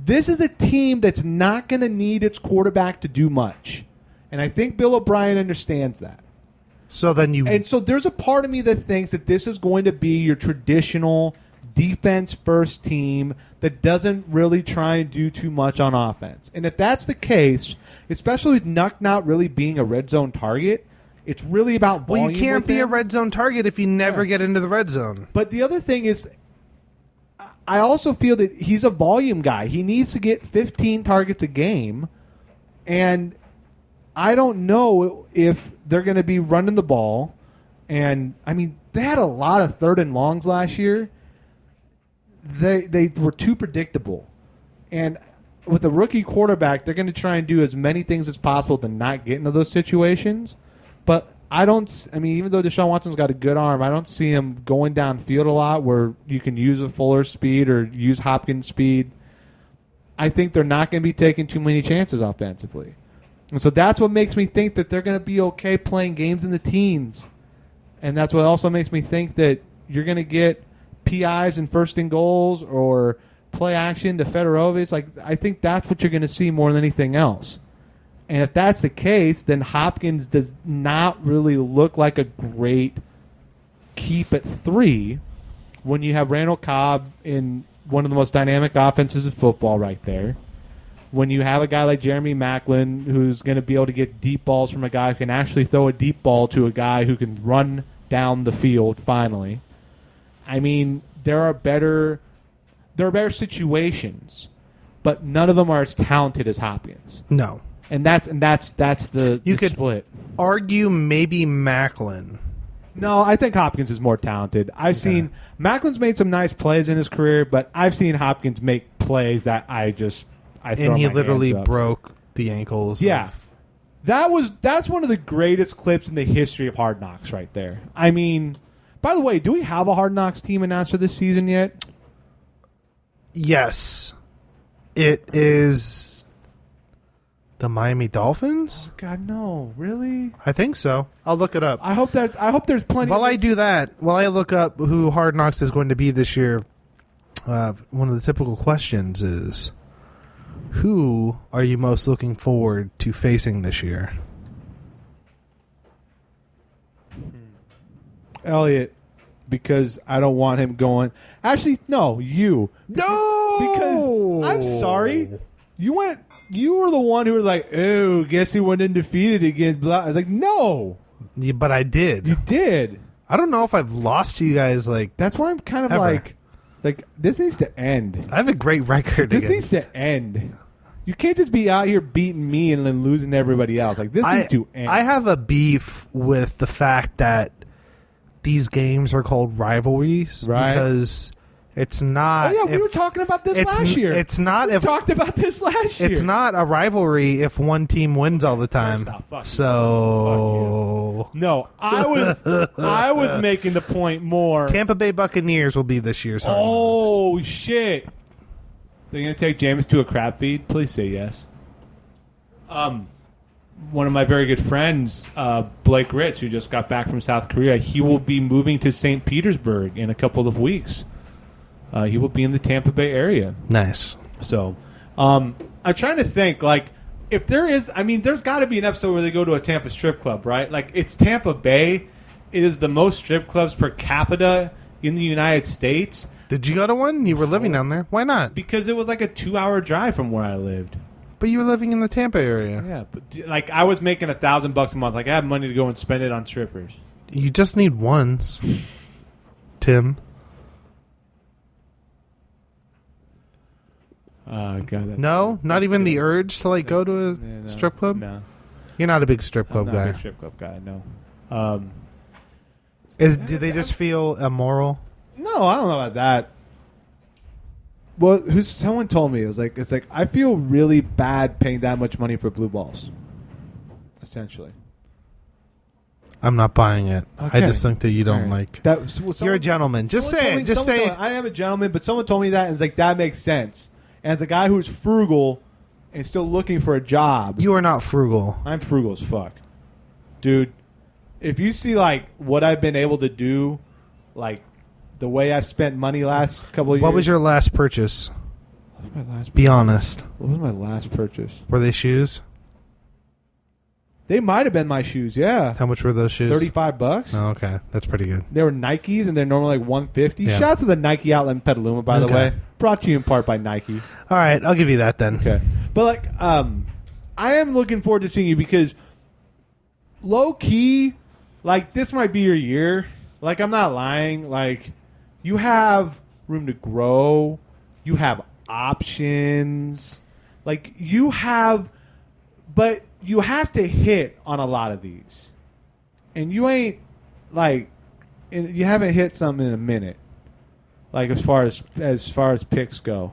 [SPEAKER 6] This is a team that's not going to need its quarterback to do much. And I think Bill O'Brien understands that.
[SPEAKER 2] So then
[SPEAKER 6] And so there's a part of me that thinks that this is going to be your traditional defense-first team that doesn't really try and do too much on offense. And if that's the case, especially with Nuck not really being a red zone target, it's really about volume.
[SPEAKER 2] Well, you can't
[SPEAKER 6] with
[SPEAKER 2] be a
[SPEAKER 6] him.
[SPEAKER 2] red zone target if you never get into the red zone.
[SPEAKER 6] But the other thing is, I also feel that he's a volume guy. He needs to get 15 targets a game, and I don't know if they're going to be running the ball. And, I mean, they had a lot of third and longs last year. They were too predictable. And with a rookie quarterback, they're going to try and do as many things as possible to not get into those situations. But even though Deshaun Watson's got a good arm, I don't see him going downfield a lot where you can use a Fuller speed or use Hopkins speed. I think they're not going to be taking too many chances offensively. And so that's what makes me think that they're going to be okay playing games in the teens. And that's what also makes me think that you're going to get PIs and first and goals or play action to Fedorovich. Like, I think that's what you're going to see more than anything else. And if that's the case, then Hopkins does not really look like a great keep at 3 when you have Randall Cobb in one of the most dynamic offenses in football right there. When you have a guy like Jeremy Maclin who's going to be able to get deep balls from a guy who can actually throw a deep ball to a guy who can run down the field finally. I mean, there are better situations, but none of them are as talented as Hopkins.
[SPEAKER 2] No.
[SPEAKER 6] And that's the
[SPEAKER 2] You could
[SPEAKER 6] split.
[SPEAKER 2] argue maybe Macklin.
[SPEAKER 6] No, I think Hopkins is more talented. I've seen Macklin's made some nice plays in his career, but I've seen Hopkins make plays that I throw
[SPEAKER 2] And he
[SPEAKER 6] my
[SPEAKER 2] literally
[SPEAKER 6] hands up.
[SPEAKER 2] broke the ankles.
[SPEAKER 6] Yeah.
[SPEAKER 2] of-
[SPEAKER 6] That's one of the greatest clips in the history of Hard Knocks right there. I mean, by the way, do we have a Hard Knocks team announced for this season yet?
[SPEAKER 2] Yes. It is the Miami Dolphins?
[SPEAKER 6] Oh, God, no. Really?
[SPEAKER 2] I think so. I'll look it up.
[SPEAKER 6] I hope there's plenty
[SPEAKER 2] While
[SPEAKER 6] of
[SPEAKER 2] I do that, while I look up who Hard Knocks is going to be this year, one of the typical questions is, who are you most looking forward to facing this year?
[SPEAKER 6] Elliot, because I don't want him going. Actually, no, you.
[SPEAKER 2] No!
[SPEAKER 6] Because I'm sorry. You were the one who was like, oh, guess he went undefeated against blah. I was like, no.
[SPEAKER 2] Yeah, but I did.
[SPEAKER 6] You did.
[SPEAKER 2] I don't know if I've lost to you guys like
[SPEAKER 6] That's why I'm kind of
[SPEAKER 2] Ever.
[SPEAKER 6] like this needs to end.
[SPEAKER 2] I have a great record
[SPEAKER 6] This
[SPEAKER 2] against
[SPEAKER 6] needs to end. You can't just be out here beating me and then losing to everybody else. Like, this needs to end.
[SPEAKER 2] I have a beef with the fact that these games are called rivalries because it's not.
[SPEAKER 6] Oh, yeah, we were talking about this last year.
[SPEAKER 2] It's not
[SPEAKER 6] We
[SPEAKER 2] if
[SPEAKER 6] talked about this last year.
[SPEAKER 2] it's not a rivalry if one team wins all the time.
[SPEAKER 6] First off, fuck you.
[SPEAKER 2] So
[SPEAKER 6] No, I was making the point more.
[SPEAKER 2] Tampa Bay Buccaneers will be this year's. Hard Knocks.
[SPEAKER 6] Oh, shit. They're going to take Jameis to a crab feed? Please say yes. One of my very good friends, Blake Ritz, who just got back from South Korea, he will be moving to St. Petersburg in a couple of weeks. He will be in the Tampa Bay area.
[SPEAKER 2] Nice.
[SPEAKER 6] So, I'm trying to think, like, if there is, there's got to be an episode where they go to a Tampa strip club, right? Like, it's Tampa Bay. It is the most strip clubs per capita in the United States.
[SPEAKER 2] Did you go to one? You were living down there. Why not?
[SPEAKER 6] Because it was like a 2-hour drive from where I lived.
[SPEAKER 2] But you were living in the Tampa area.
[SPEAKER 6] Yeah, but like I was making $1,000 a month. Like I have money to go and spend it on strippers.
[SPEAKER 2] You just need ones, Tim.
[SPEAKER 6] God, that's
[SPEAKER 2] No, not even the urge to like go to a
[SPEAKER 6] Yeah, no,
[SPEAKER 2] strip club.
[SPEAKER 6] No,
[SPEAKER 2] You're not a big strip club
[SPEAKER 6] I'm not a
[SPEAKER 2] guy.
[SPEAKER 6] big strip club guy. No.
[SPEAKER 2] Do they just feel immoral?
[SPEAKER 6] No, I don't know about that. Well, someone told me it's like I feel really bad paying that much money for blue balls. Essentially,
[SPEAKER 2] I'm not buying it.
[SPEAKER 6] Okay.
[SPEAKER 2] I just think that you don't
[SPEAKER 6] All right.
[SPEAKER 2] like.
[SPEAKER 6] that.
[SPEAKER 2] You're a gentleman. Just say it. Just say it.
[SPEAKER 6] I am a gentleman, but someone told me that, and it's like that makes sense. And as a guy who's frugal and still looking for a job,
[SPEAKER 2] You are not frugal.
[SPEAKER 6] I'm frugal as fuck, dude. If you see like what I've been able to do, like the way I've spent money last couple of years.
[SPEAKER 2] What was your last purchase?
[SPEAKER 6] What was my last?
[SPEAKER 2] Be honest.
[SPEAKER 6] What was my last purchase?
[SPEAKER 2] Were they shoes?
[SPEAKER 6] They might have been my shoes. Yeah,
[SPEAKER 2] How much were those shoes?
[SPEAKER 6] $35.
[SPEAKER 2] Oh, okay. That's pretty good.
[SPEAKER 6] They were Nikes, and they're normally like $150.
[SPEAKER 2] Yeah.
[SPEAKER 6] Shouts to the Nike outlet in Petaluma, by the
[SPEAKER 2] Okay.
[SPEAKER 6] way. Brought to you in part by Nike.
[SPEAKER 2] All right, I'll give you that then.
[SPEAKER 6] Okay, but like, I am looking forward to seeing you because low key, like this might be your year. Like I'm not lying. Like you have room to grow. You have options. Like you have, but you have to hit on a lot of these, and you ain't like, you haven't hit something in a minute. Like as far as picks go,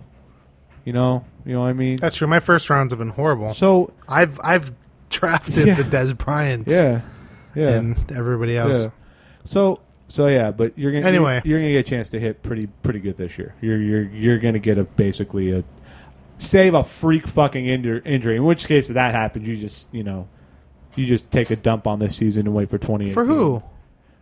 [SPEAKER 6] you know what I mean.
[SPEAKER 2] That's true. My first rounds have been horrible.
[SPEAKER 6] So
[SPEAKER 2] I've drafted
[SPEAKER 6] Yeah.
[SPEAKER 2] the Des Bryants.
[SPEAKER 6] yeah,
[SPEAKER 2] And everybody else.
[SPEAKER 6] yeah. So yeah, but you're gonna
[SPEAKER 2] Anyway.
[SPEAKER 6] you're gonna get a chance to hit pretty good this year. You're gonna get basically a save a freak fucking injury. In which case, if that happens, you just take a dump on this season and wait for 2018.
[SPEAKER 2] For who?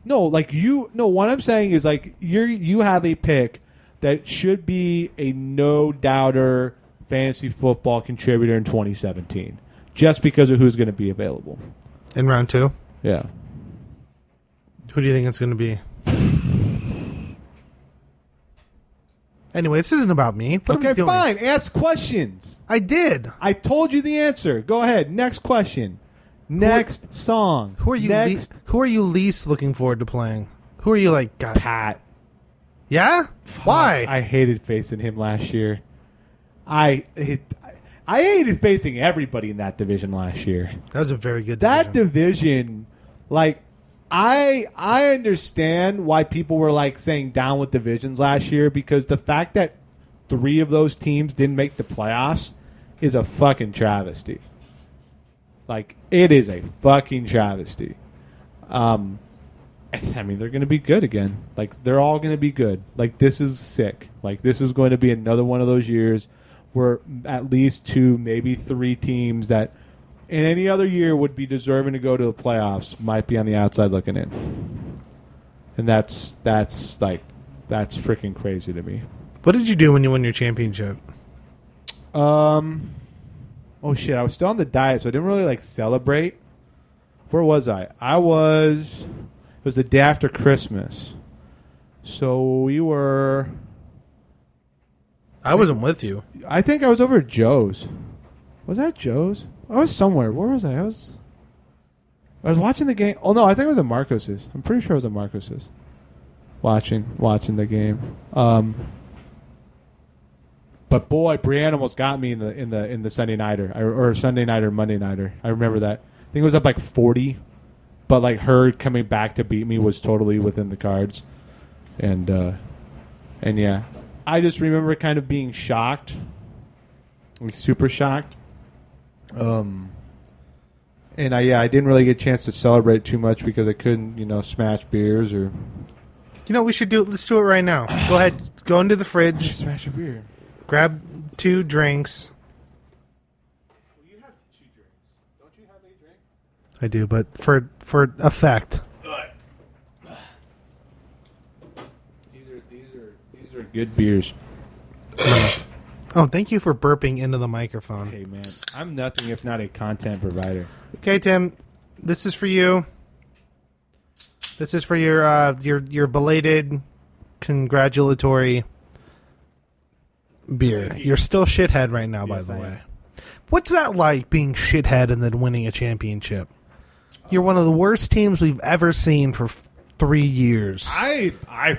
[SPEAKER 6] No, like what I'm saying is like you have a pick that should be a no doubter fantasy football contributor in 2017, just because of who's going to be available.
[SPEAKER 2] In round 2?
[SPEAKER 6] Yeah.
[SPEAKER 2] Who do you think it's going to be? Anyway, this isn't about me. What are we
[SPEAKER 6] Okay,
[SPEAKER 2] doing?
[SPEAKER 6] fine. Ask questions.
[SPEAKER 2] I did.
[SPEAKER 6] I told you the answer. Go ahead. Next question. Next song.
[SPEAKER 2] Who are you?
[SPEAKER 6] Next,
[SPEAKER 2] Who are you least looking forwed to playing? Who are you like? God.
[SPEAKER 6] Pat.
[SPEAKER 2] Yeah. Why?
[SPEAKER 6] I hated facing him last year. I hated facing everybody in that division last year.
[SPEAKER 2] That was a very good.
[SPEAKER 6] That division, like, I understand why people were like saying down with divisions last year, because the fact that 3 of those teams didn't make the playoffs is a fucking travesty. Like, it is a fucking travesty. I mean, they're going to be good again. Like, they're all going to be good. Like, this is sick. Like, this is going to be another one of those years where at least 2, maybe 3 teams that in any other year would be deserving to go to the playoffs might be on the outside looking in. And that's freaking crazy to me.
[SPEAKER 2] What did you do when you won your championship?
[SPEAKER 6] Oh shit, I was still on the diet, so I didn't really like celebrate. Where was I? It was the day after Christmas. So we were,
[SPEAKER 2] I wasn't with you.
[SPEAKER 6] I think I was over at Joe's. Was that Joe's? I was somewhere. Where was I? I was watching the game. Oh no, I think it was at Marcos's. I'm pretty sure it was at Marcos's. Watching the game. But boy, Brienne almost got me in the Sunday nighter or Sunday night or Monday nighter. I remember that. I think it was up like 40, but like her coming back to beat me was totally within the cards, and yeah, I just remember kind of being shocked, like super shocked. And I didn't really get a chance to celebrate too much because I couldn't smash beers or
[SPEAKER 2] You know what we should do? Let's do it right now. Go ahead. Go into the fridge.
[SPEAKER 6] smash a beer.
[SPEAKER 2] Grab 2 drinks.
[SPEAKER 6] You have 2 drinks. Don't you have a drink?
[SPEAKER 2] I do, but for effect.
[SPEAKER 6] These are good beers.
[SPEAKER 2] Oh, thank you for burping into the microphone.
[SPEAKER 6] Hey man, I'm nothing if not a content provider.
[SPEAKER 2] Okay, Tim, this is for you. This is for your belated congratulatory beer. You're still shithead right now, by
[SPEAKER 6] Yes,
[SPEAKER 2] the
[SPEAKER 6] I
[SPEAKER 2] way.
[SPEAKER 6] am.
[SPEAKER 2] What's that like, being shithead and then winning a championship? You're one of the worst teams we've ever seen for 3 years.
[SPEAKER 6] I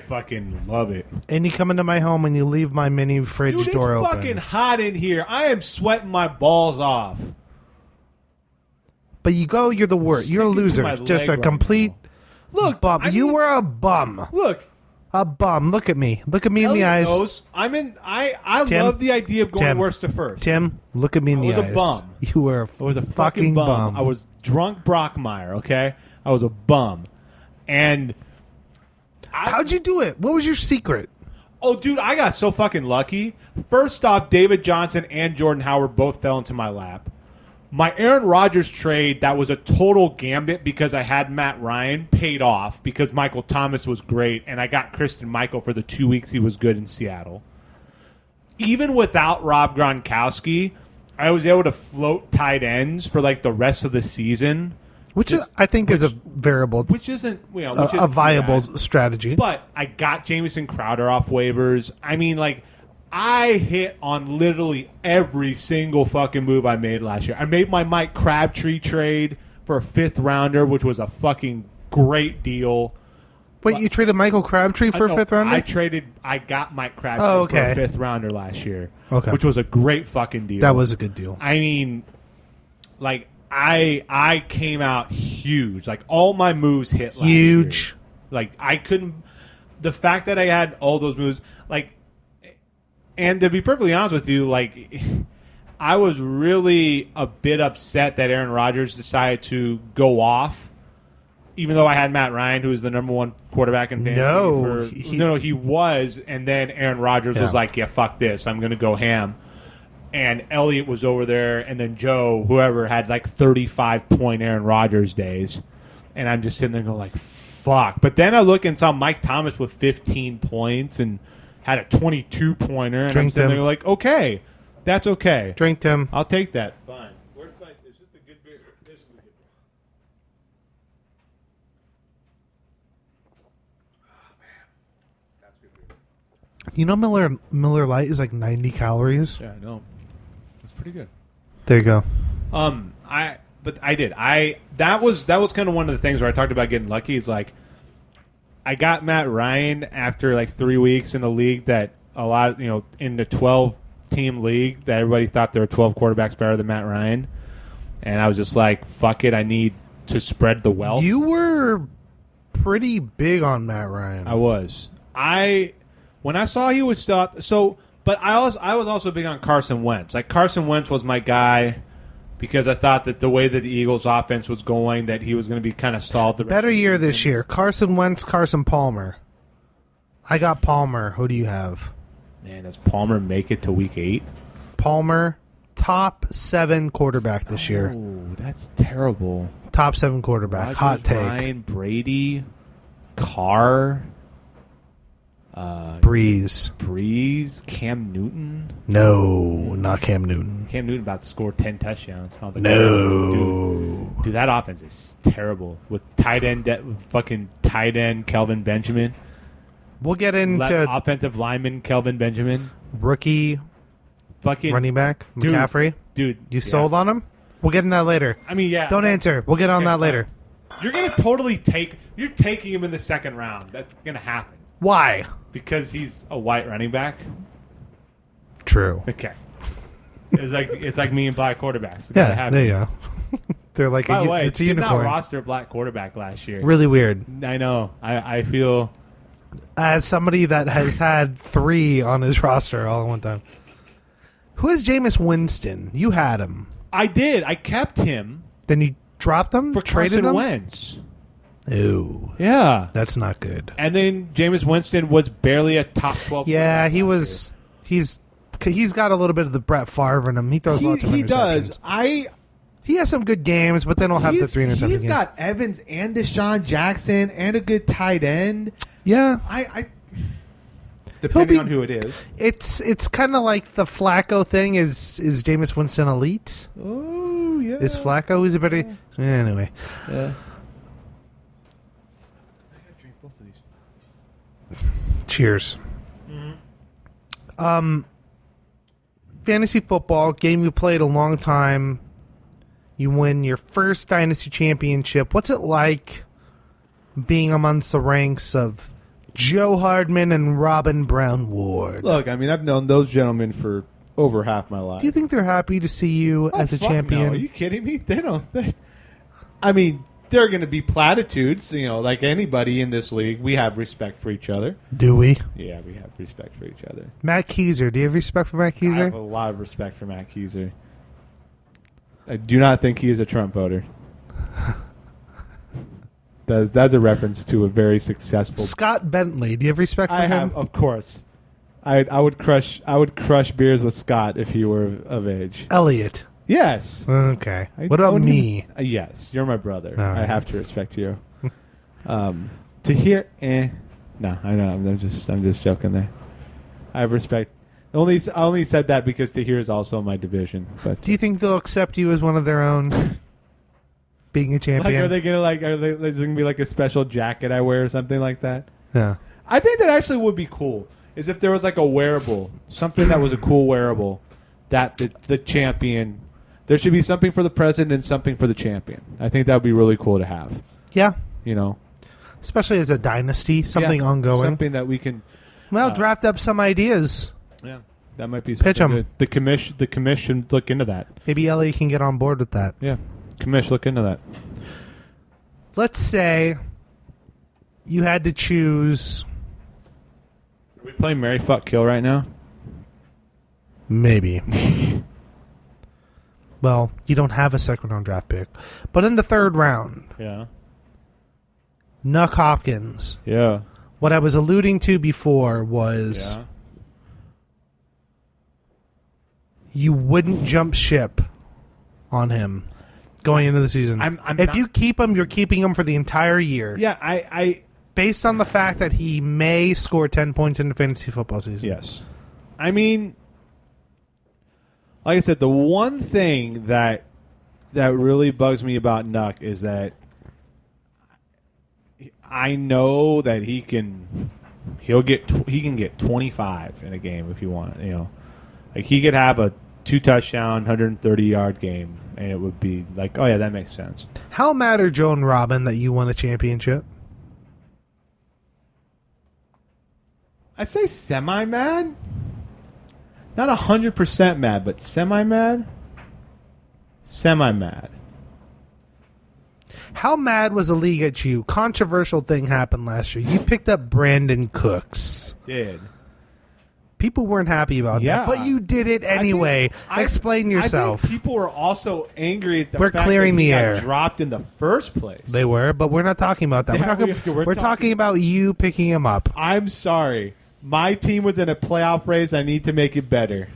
[SPEAKER 6] fucking love it.
[SPEAKER 2] And you come into my home and you leave my mini fridge
[SPEAKER 6] Dude,
[SPEAKER 2] door
[SPEAKER 6] it's
[SPEAKER 2] open.
[SPEAKER 6] fucking hot in here. I am sweating my balls off.
[SPEAKER 2] But you go, you're the worst. You're a
[SPEAKER 6] Sticking to my
[SPEAKER 2] loser. Just
[SPEAKER 6] leg
[SPEAKER 2] a
[SPEAKER 6] right
[SPEAKER 2] complete
[SPEAKER 6] Look,
[SPEAKER 2] bum.
[SPEAKER 6] I
[SPEAKER 2] You
[SPEAKER 6] mean,
[SPEAKER 2] were a bum.
[SPEAKER 6] Look,
[SPEAKER 2] A bum. Look at me. Look at me in the eyes.
[SPEAKER 6] Knows. I
[SPEAKER 2] Tim,
[SPEAKER 6] love the idea of going
[SPEAKER 2] Tim,
[SPEAKER 6] worst to first.
[SPEAKER 2] Tim, look at me in
[SPEAKER 6] I
[SPEAKER 2] the
[SPEAKER 6] was a
[SPEAKER 2] eyes.
[SPEAKER 6] bum.
[SPEAKER 2] You were
[SPEAKER 6] I was a fucking bum. I was drunk Brockmeyer, okay? I was a bum. And
[SPEAKER 2] How'd you do it? What was your secret?
[SPEAKER 6] oh, dude, I got so fucking lucky. First off, David Johnson and Jordan Howard both fell into my lap. My Aaron Rodgers trade, that was a total gambit because I had Matt Ryan, paid off because Michael Thomas was great, and I got Christian Michael for the 2 weeks he was good in Seattle.
[SPEAKER 7] even without Rob Gronkowski, I was able to float tight ends for like the rest of the season.
[SPEAKER 2] Which I think is a variable,
[SPEAKER 7] which isn't
[SPEAKER 2] a viable strategy.
[SPEAKER 7] But I got Jamison Crowder off waivers. I mean, like, I hit on literally every single fucking move I made last year. I made my Mike Crabtree trade for a 5th rounder, which was a fucking great deal.
[SPEAKER 2] Wait, you traded Michael Crabtree for a 5th rounder?
[SPEAKER 7] I got Mike Crabtree for a 5th rounder last year, which was a great fucking deal.
[SPEAKER 2] That was a good deal.
[SPEAKER 7] I mean, like, I came out huge. Like, all my moves hit last year. Like, I couldn't... The fact that I had all those moves, like... And to be perfectly honest with you, like, I was really a bit upset that Aaron Rodgers decided to go off, even though I had Matt Ryan, who was the number 1 quarterback in fantasy. No, he was, and then Aaron Rodgers was like, yeah, fuck this, I'm going to go ham. And Elliott was over there, and then Joe, whoever, had like 35-point Aaron Rodgers days. And I'm just sitting there going like, fuck. But then I look and saw Mike Thomas with 15 points and had a 22-pointer. And I'm sitting there like, okay, that's okay.
[SPEAKER 2] Drink them.
[SPEAKER 7] I'll take that. Fine. Is this the good beer? This is the good beer. Oh, man. That's good beer.
[SPEAKER 2] You know Miller Lite is like 90 calories?
[SPEAKER 7] Yeah, I know. That's pretty good.
[SPEAKER 2] There you go.
[SPEAKER 7] That was kind of one of the things where I talked about getting lucky. Is like, I got Matt Ryan after like 3 weeks in the league that a lot, in the 12-team league that everybody thought there were 12 quarterbacks better than Matt Ryan. And I was just like, fuck it, I need to spread the wealth.
[SPEAKER 2] You were pretty big on Matt Ryan.
[SPEAKER 7] I was. When I saw he was still... But I was also big on Carson Wentz. Like, Carson Wentz was my guy because I thought that the way that the Eagles' offense was going, that he was going to be kind of solid.
[SPEAKER 2] Better year this year. Carson Wentz, Carson Palmer. I got Palmer. Who do you have?
[SPEAKER 7] Man, does Palmer make it to week 8?
[SPEAKER 2] Palmer, top 7 quarterback this year.
[SPEAKER 7] Oh, that's terrible.
[SPEAKER 2] Top 7 quarterback.
[SPEAKER 7] Rodgers,
[SPEAKER 2] Hot take.
[SPEAKER 7] Ryan, Brady, Carr,
[SPEAKER 2] Breeze,
[SPEAKER 7] Cam Newton.
[SPEAKER 2] No, not Cam Newton.
[SPEAKER 7] Cam Newton about to score 10 touchdowns.
[SPEAKER 2] No.
[SPEAKER 7] Dude, that offense is terrible with fucking tight end Kelvin Benjamin.
[SPEAKER 2] We'll get into
[SPEAKER 7] offensive lineman Kelvin Benjamin.
[SPEAKER 2] Rookie
[SPEAKER 7] fucking
[SPEAKER 2] running back McCaffrey.
[SPEAKER 7] Dude,
[SPEAKER 2] you sold on him? We'll get in that later.
[SPEAKER 7] I mean, yeah.
[SPEAKER 2] Don't answer. We'll get on that later.
[SPEAKER 7] You're going to totally you're taking him in the 2nd round. That's going to happen.
[SPEAKER 2] Why?
[SPEAKER 7] Because he's a white running back.
[SPEAKER 2] True.
[SPEAKER 7] Okay. It's like me and black quarterbacks.
[SPEAKER 2] Yeah, there you go. They're like,
[SPEAKER 7] by the way,
[SPEAKER 2] it's a unicorn.
[SPEAKER 7] Did not roster a black quarterback last year.
[SPEAKER 2] Really weird.
[SPEAKER 7] I know. I feel...
[SPEAKER 2] As somebody that has had 3 on his roster all at one time. Who is Jameis Winston? You had him.
[SPEAKER 7] I did. I kept him.
[SPEAKER 2] Then you dropped him?
[SPEAKER 7] For
[SPEAKER 2] traded
[SPEAKER 7] Carson
[SPEAKER 2] him?
[SPEAKER 7] Wentz.
[SPEAKER 2] Ooh.
[SPEAKER 7] Yeah.
[SPEAKER 2] That's not good.
[SPEAKER 7] And then Jameis Winston was barely a top 12.
[SPEAKER 2] Yeah, he was. He's got a little bit of the Brett Favre in him. He throws lots of interceptions.
[SPEAKER 7] He does.
[SPEAKER 2] He has some good games, but then he'll have the 3 interceptions.
[SPEAKER 6] He's got Evans and Deshaun Jackson and a good tight end.
[SPEAKER 2] Yeah.
[SPEAKER 6] Depending on who it is.
[SPEAKER 2] It's kind of like the Flacco thing. Is Jameis Winston elite?
[SPEAKER 6] Oh, yeah.
[SPEAKER 2] Is Flacco who's a better... Anyway.
[SPEAKER 6] Yeah.
[SPEAKER 2] Cheers. Fantasy football, game you played a long time. You win your first dynasty championship. What's it like being amongst the ranks of Joe Hardman and Robin Brown Ward?
[SPEAKER 6] Look, I mean, I've known those gentlemen for over half my life.
[SPEAKER 2] Do you think they're happy to see you as a champion?
[SPEAKER 6] No. Are you kidding me? I mean, there are going to be platitudes, like anybody in this league. We have respect for each other.
[SPEAKER 2] Do we?
[SPEAKER 6] Yeah, we have respect for each other.
[SPEAKER 2] Matt Keiser. Do you have respect for Matt Keiser?
[SPEAKER 6] I have a lot of respect for Matt Keiser. I do not think he is a Trump voter. That's a reference to a very successful
[SPEAKER 2] Scott Bentley. Do you have respect for him?
[SPEAKER 6] Of course. I would crush beers with Scott if he were of age.
[SPEAKER 2] Elliot.
[SPEAKER 6] Yes.
[SPEAKER 2] Okay. What about me?
[SPEAKER 6] Yes, you're my brother.
[SPEAKER 2] All right.
[SPEAKER 6] I have to respect you. To hear, no, I know. I'm just joking there. I have respect.
[SPEAKER 7] I only said that because Tahir is also in my division. But
[SPEAKER 2] Do you think they'll accept you as one of their own? Being a
[SPEAKER 7] like,
[SPEAKER 2] champion?
[SPEAKER 7] are they there's gonna be like a special jacket I wear or something like that?
[SPEAKER 2] Yeah.
[SPEAKER 7] I think that actually would be cool. Is if there was like a wearable, something that was a cool wearable, that the champion. There should be something for the president and something for the champion. I think that would be really cool to have.
[SPEAKER 2] Yeah.
[SPEAKER 7] You know,
[SPEAKER 2] Especially as a dynasty, something ongoing.
[SPEAKER 7] something that we can.
[SPEAKER 2] Well, draft up some ideas.
[SPEAKER 7] Yeah, that might be
[SPEAKER 2] Pitch 'em.
[SPEAKER 7] something good. The commission look into that.
[SPEAKER 2] Maybe Ellie can get on board with that.
[SPEAKER 7] Yeah, commission look into that.
[SPEAKER 2] Let's say you had to choose.
[SPEAKER 7] Are we playing Mary Fuck Kill right now?
[SPEAKER 2] Maybe. Well, you don't have a second round draft pick. But in the third round,
[SPEAKER 7] Yeah.
[SPEAKER 2] Nuck Hopkins.
[SPEAKER 7] Yeah.
[SPEAKER 2] What I was alluding to before was
[SPEAKER 7] Yeah.
[SPEAKER 2] you wouldn't jump ship on him going into the season.
[SPEAKER 7] I'm
[SPEAKER 2] if
[SPEAKER 7] not-
[SPEAKER 2] you keep him, you're keeping him for the entire year.
[SPEAKER 7] Yeah. I
[SPEAKER 2] Based on the fact that he may score 10 points in the fantasy football season.
[SPEAKER 7] Yes. I mean, like I said, the one thing that really bugs me about Nuck is that I know that he can get 25 in a game if you want. You know, like he could have a 2-touchdown, 130-yard game, and it would be like, oh yeah, that makes sense.
[SPEAKER 2] How mad are Joe and Robin that you won the championship?
[SPEAKER 7] I say semi-mad. Not 100% mad, but semi-mad. Semi-mad.
[SPEAKER 2] How mad was the league at you? Controversial thing happened last year. You picked up Brandon Cooks.
[SPEAKER 7] Did.
[SPEAKER 2] People weren't happy about
[SPEAKER 7] Yeah.
[SPEAKER 2] that, but you did it anyway. Explain yourself.
[SPEAKER 7] I think people were also angry at the
[SPEAKER 2] We're
[SPEAKER 7] fact
[SPEAKER 2] clearing
[SPEAKER 7] that he
[SPEAKER 2] the
[SPEAKER 7] got
[SPEAKER 2] air.
[SPEAKER 7] dropped in the first place.
[SPEAKER 2] They were, but we're not talking about that.
[SPEAKER 7] Yeah,
[SPEAKER 2] we're talking about you picking him up.
[SPEAKER 7] I'm sorry. My team was in a playoff race. I need to make it better.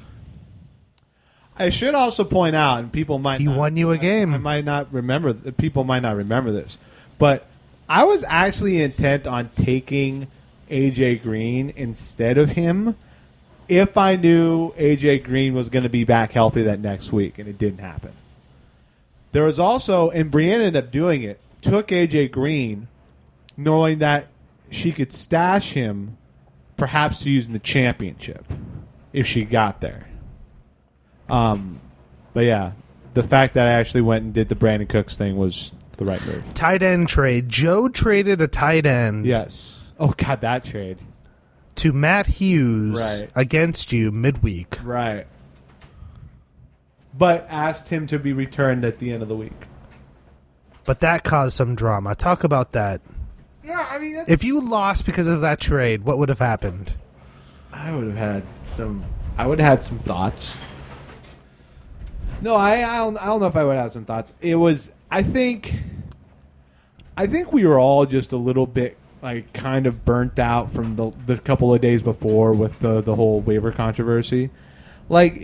[SPEAKER 7] I should also point out, and people might
[SPEAKER 2] He won you a game.
[SPEAKER 7] I might not remember. People might not remember this, but I was actually intent on taking AJ Green instead of him if I knew AJ Green was going to be back healthy that next week, and it didn't happen. There was also, and Brienne ended up doing it, took AJ Green, knowing that she could stash him perhaps to use in the championship if she got there. But yeah, the fact that I actually went and did the Brandon Cooks thing was the right move.
[SPEAKER 2] Tight end trade. Joe traded a tight end
[SPEAKER 7] Yes. Oh God, that trade.
[SPEAKER 2] to Matt Hughes
[SPEAKER 7] Right.
[SPEAKER 2] against you midweek.
[SPEAKER 7] Right. But asked him to be returned at the end of the week.
[SPEAKER 2] But that caused some drama. Talk about that.
[SPEAKER 7] Yeah, I mean,
[SPEAKER 2] If you lost because of that trade, what would have happened?
[SPEAKER 7] I would have had some. I would have had some thoughts. No, I don't know if I would have some thoughts. It was. I think we were all just a little bit like kind of burnt out from the couple of days before with the whole waiver controversy. Like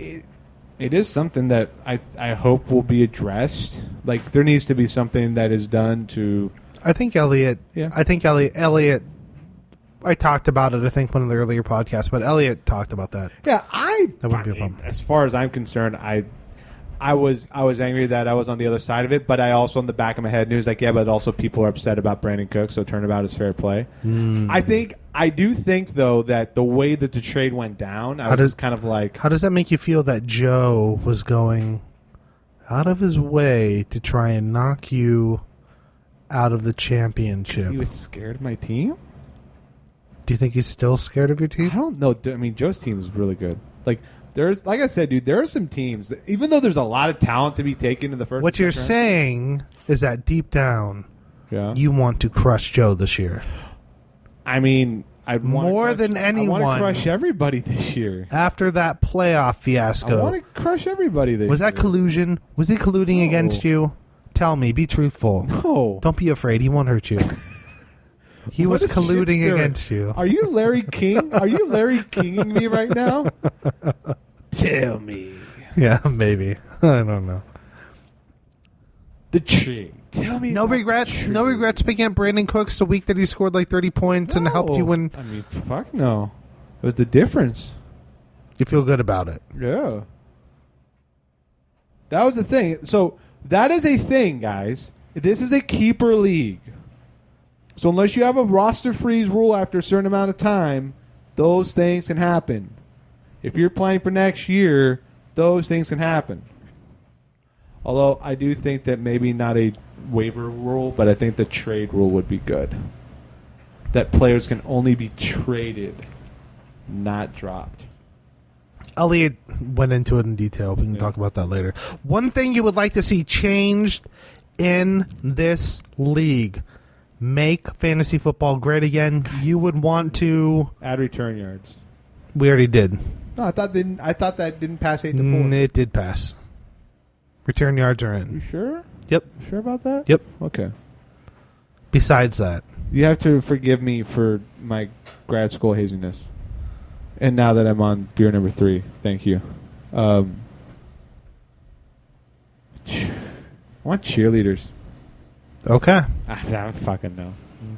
[SPEAKER 7] it is something that I hope will be addressed. Like there needs to be something that is done to.
[SPEAKER 2] I think Elliot.
[SPEAKER 7] Yeah.
[SPEAKER 2] I think Elliot. I talked about it. I think one of the earlier podcasts, but Elliot talked about that.
[SPEAKER 7] Yeah,
[SPEAKER 2] That wouldn't be a problem.
[SPEAKER 7] As far as I'm concerned, I was angry that I was on the other side of it, but I also in the back of my head knew like, yeah, but also people are upset about Brandon Cook, so turnabout is fair play. I do think though that the way that the trade went down, I was just kind of like,
[SPEAKER 2] How does that make you feel that Joe was going out of his way to try and knock you out of the championship?
[SPEAKER 7] he was scared of my team.
[SPEAKER 2] Do you think he's still scared of your
[SPEAKER 7] I
[SPEAKER 2] team?
[SPEAKER 7] don't know. I mean, Joe's team is really good. Like I said, dude, there are some teams that, even though there's a lot of talent to be taken in the first.
[SPEAKER 2] What you're
[SPEAKER 7] and second
[SPEAKER 2] saying is that deep down,
[SPEAKER 7] round,
[SPEAKER 2] you want to crush Joe this year.
[SPEAKER 7] I mean, I'd wanna
[SPEAKER 2] More
[SPEAKER 7] crush-
[SPEAKER 2] than
[SPEAKER 7] I
[SPEAKER 2] anyone.
[SPEAKER 7] want to crush everybody this year.
[SPEAKER 2] After that playoff
[SPEAKER 7] I
[SPEAKER 2] fiasco,
[SPEAKER 7] want to crush everybody this
[SPEAKER 2] was that
[SPEAKER 7] year.
[SPEAKER 2] collusion? Was he colluding
[SPEAKER 7] No.
[SPEAKER 2] against you? Tell me. Be truthful.
[SPEAKER 7] No.
[SPEAKER 2] Don't be afraid. He won't hurt you. He
[SPEAKER 7] What
[SPEAKER 2] was
[SPEAKER 7] a shit
[SPEAKER 2] colluding
[SPEAKER 7] stirrer.
[SPEAKER 2] against you.
[SPEAKER 7] Are you Larry King? Are you Larry Kinging me right now? Tell me.
[SPEAKER 2] Yeah, maybe. I don't know.
[SPEAKER 7] The trade. Tell me.
[SPEAKER 2] No
[SPEAKER 7] about
[SPEAKER 2] regrets.
[SPEAKER 7] the
[SPEAKER 2] No
[SPEAKER 7] trade.
[SPEAKER 2] regrets picking up Brandon Cooks the week that he scored like 30 points and helped you win.
[SPEAKER 7] I mean, fuck no. It was the difference.
[SPEAKER 2] You feel good about it.
[SPEAKER 6] Yeah. That was the thing. So that is a thing, guys. This is a keeper league. So unless you have a roster freeze rule after a certain amount of time, those things can happen. If you're playing for next year, those things can happen. Although I do think that maybe not a waiver rule, but I think the trade rule would be good. That players can only be traded, not dropped.
[SPEAKER 2] Elliot went into it in detail. We can talk about that later. One thing you would like to see changed in this league. Make fantasy football great again. You would want to...
[SPEAKER 6] Add return yards.
[SPEAKER 2] We already did.
[SPEAKER 6] No, I thought that didn't pass 8 to 4.
[SPEAKER 2] It did pass. Return yards are
[SPEAKER 6] You
[SPEAKER 2] in.
[SPEAKER 6] sure?
[SPEAKER 2] Yep.
[SPEAKER 6] You sure about that?
[SPEAKER 2] Yep.
[SPEAKER 6] Okay.
[SPEAKER 2] Besides that.
[SPEAKER 6] You have to forgive me for my grad school haziness. And now that I'm on beer number 3, thank you. I want cheerleaders.
[SPEAKER 2] Okay.
[SPEAKER 6] I don't fucking know.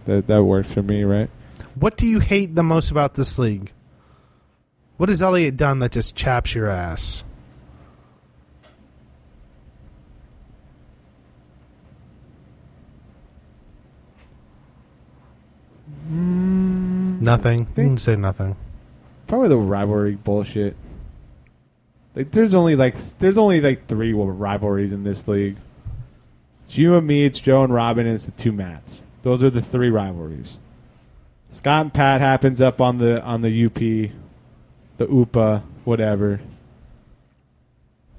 [SPEAKER 6] That works for me, right?
[SPEAKER 2] What do you hate the most about this league? What has Elliot done that just chaps your ass? Nothing. You can say nothing.
[SPEAKER 6] Probably the rivalry bullshit. Like there's only like 3 rivalries in this league. It's you and me, it's Joe and Robin, and it's the 2 Matts. Those are the 3 rivalries. Scott and Pat happens up on the UP, the UPA, whatever.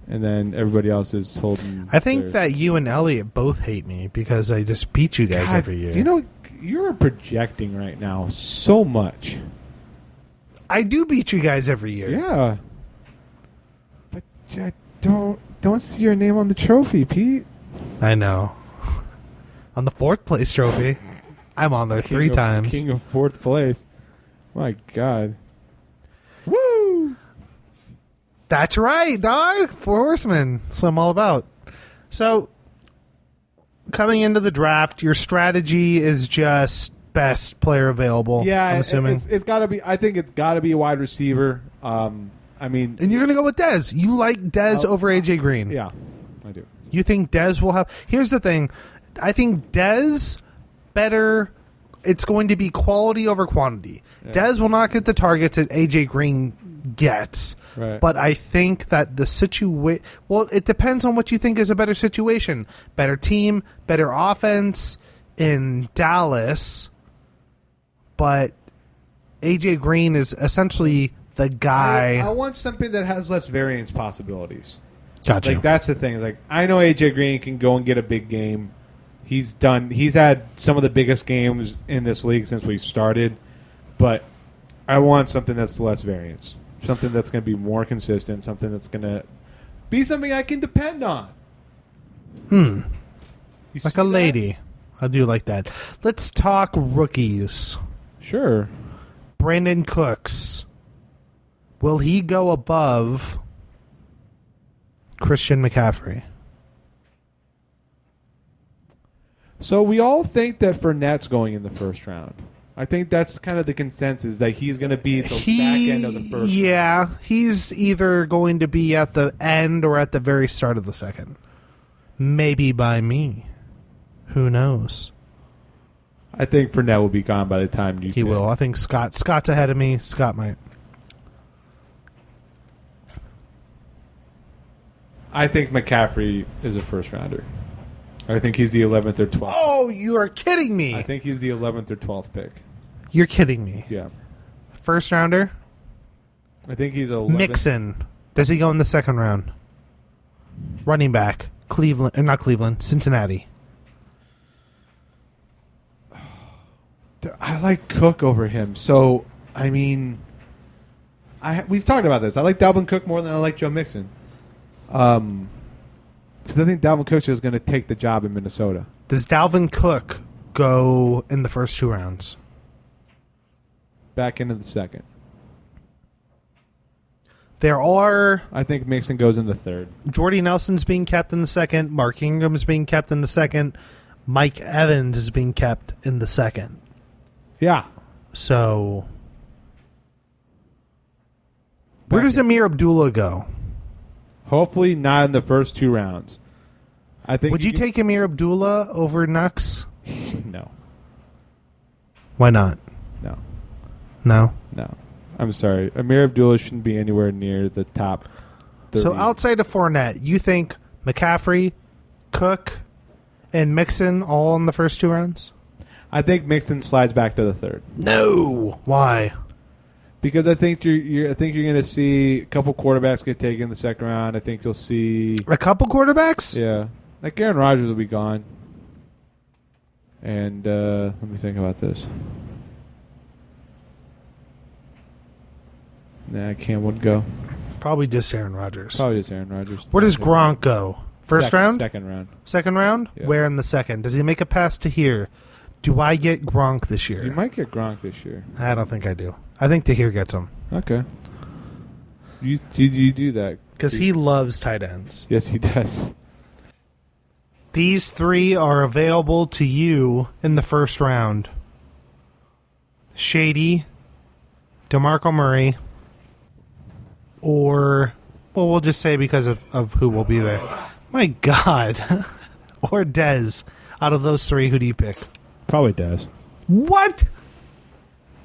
[SPEAKER 6] And then everybody else is holding.
[SPEAKER 2] I think that you and Elliot both hate me because I just beat you guys every year.
[SPEAKER 6] You know, you're projecting right now so much.
[SPEAKER 2] I do beat you guys every year.
[SPEAKER 6] Yeah. But I don't see your name on the trophy, Pete.
[SPEAKER 2] I know. On the 4th place trophy. I'm on there 3 times.
[SPEAKER 6] King of 4th place. My God. Woo!
[SPEAKER 2] That's right, dog. 4 horsemen. That's what I'm all about. So, coming into the draft, your strategy is just best player available.
[SPEAKER 6] Yeah,
[SPEAKER 2] I'm assuming.
[SPEAKER 6] it's got to be. I think it's got to be a wide receiver. I mean,
[SPEAKER 2] and you're going to go with Dez. You like Dez over AJ Green.
[SPEAKER 6] Yeah, I do.
[SPEAKER 2] You think Dez will have... Here's the thing. I think Dez better... It's going to be quality over quantity. Yeah. Dez will not get the targets that AJ Green gets.
[SPEAKER 6] Right.
[SPEAKER 2] But I think that the situation... Well, it depends on what you think is a better situation. Better team, better offense in Dallas. But AJ Green is essentially the guy...
[SPEAKER 6] I want something that has less variance possibilities.
[SPEAKER 2] Gotcha.
[SPEAKER 6] Like, that's the thing. Like, I know AJ Green can go and get a big game. He's had some of the biggest games in this league since we started. But I want something that's less variance. Something that's going to be more consistent. Something that's going to be something I can depend on.
[SPEAKER 2] Like a lady. I do like that. Let's talk rookies.
[SPEAKER 6] Sure.
[SPEAKER 2] Brandon Cooks. Will he go above Christian McCaffrey?
[SPEAKER 6] So we all think that Fournette's going in the first round. I think that's kind of the consensus, that he's going to be at the back end of the first round.
[SPEAKER 2] Yeah, he's either going to be at the end or at the very start of the second. Maybe by me. Who knows?
[SPEAKER 6] I think Fournette will be gone by the time you
[SPEAKER 2] He will. I think Scott's ahead of me. Scott might.
[SPEAKER 6] I think McCaffrey is a first rounder. I think he's the 11th or 12th.
[SPEAKER 2] Oh, you are kidding me.
[SPEAKER 6] I think he's the 11th or 12th pick.
[SPEAKER 2] You're kidding me.
[SPEAKER 6] Yeah.
[SPEAKER 2] First rounder?
[SPEAKER 6] I think he's 11th.
[SPEAKER 2] Mixon. Does he go in the second round? Running back. Cleveland. Not Cleveland. Cincinnati.
[SPEAKER 6] I like Cook over him. So, I mean, we've talked about this. I like Dalvin Cook more than I like Joe Mixon. Because I think Dalvin Cook is going to take the job in Minnesota.
[SPEAKER 2] Does Dalvin Cook go in the first 2 rounds?
[SPEAKER 6] Back into the second.
[SPEAKER 2] There are...
[SPEAKER 6] I think Mixon goes in the third.
[SPEAKER 2] Jordy Nelson's being kept in the second. Mark Ingram's being kept in the second. Mike Evans is being kept in the second.
[SPEAKER 6] Yeah.
[SPEAKER 2] So... Where does Amir Abdullah go?
[SPEAKER 6] Hopefully not in the first 2 rounds. I think.
[SPEAKER 2] Would you take Amir Abdullah over Nux?
[SPEAKER 6] No.
[SPEAKER 2] Why not?
[SPEAKER 6] No.
[SPEAKER 2] No.
[SPEAKER 6] No. I'm sorry. Amir Abdullah shouldn't be anywhere near the top 30.
[SPEAKER 2] So outside of Fournette, you think McCaffrey, Cook, and Mixon all in the first 2 rounds?
[SPEAKER 6] I think Mixon slides back to the 3rd.
[SPEAKER 2] No. Why?
[SPEAKER 6] Because I think you're going to see a couple quarterbacks get taken in the 2nd round. I think you'll see
[SPEAKER 2] A couple quarterbacks?
[SPEAKER 6] Yeah. Like Aaron Rodgers will be gone. And let me think about this. Nah, Cam would go.
[SPEAKER 2] Probably just Aaron Rodgers.
[SPEAKER 6] Probably just Aaron Rodgers.
[SPEAKER 2] Where does Gronk go? First round?
[SPEAKER 6] 2nd round.
[SPEAKER 2] Second round?
[SPEAKER 6] Yeah.
[SPEAKER 2] Where in the second? Does he make a pass to here? Do I get Gronk this year?
[SPEAKER 6] You might get Gronk this year.
[SPEAKER 2] I don't think I do. I think Tahir gets him.
[SPEAKER 6] Okay. You do that.
[SPEAKER 2] Because he loves tight ends.
[SPEAKER 6] Yes, he does.
[SPEAKER 2] These 3 are available to you in the first round. Shady, DeMarco Murray, or, well, we'll just say because of who will be there. My God. Or Dez. Out of those 3, who do you pick?
[SPEAKER 6] Probably does.
[SPEAKER 2] What?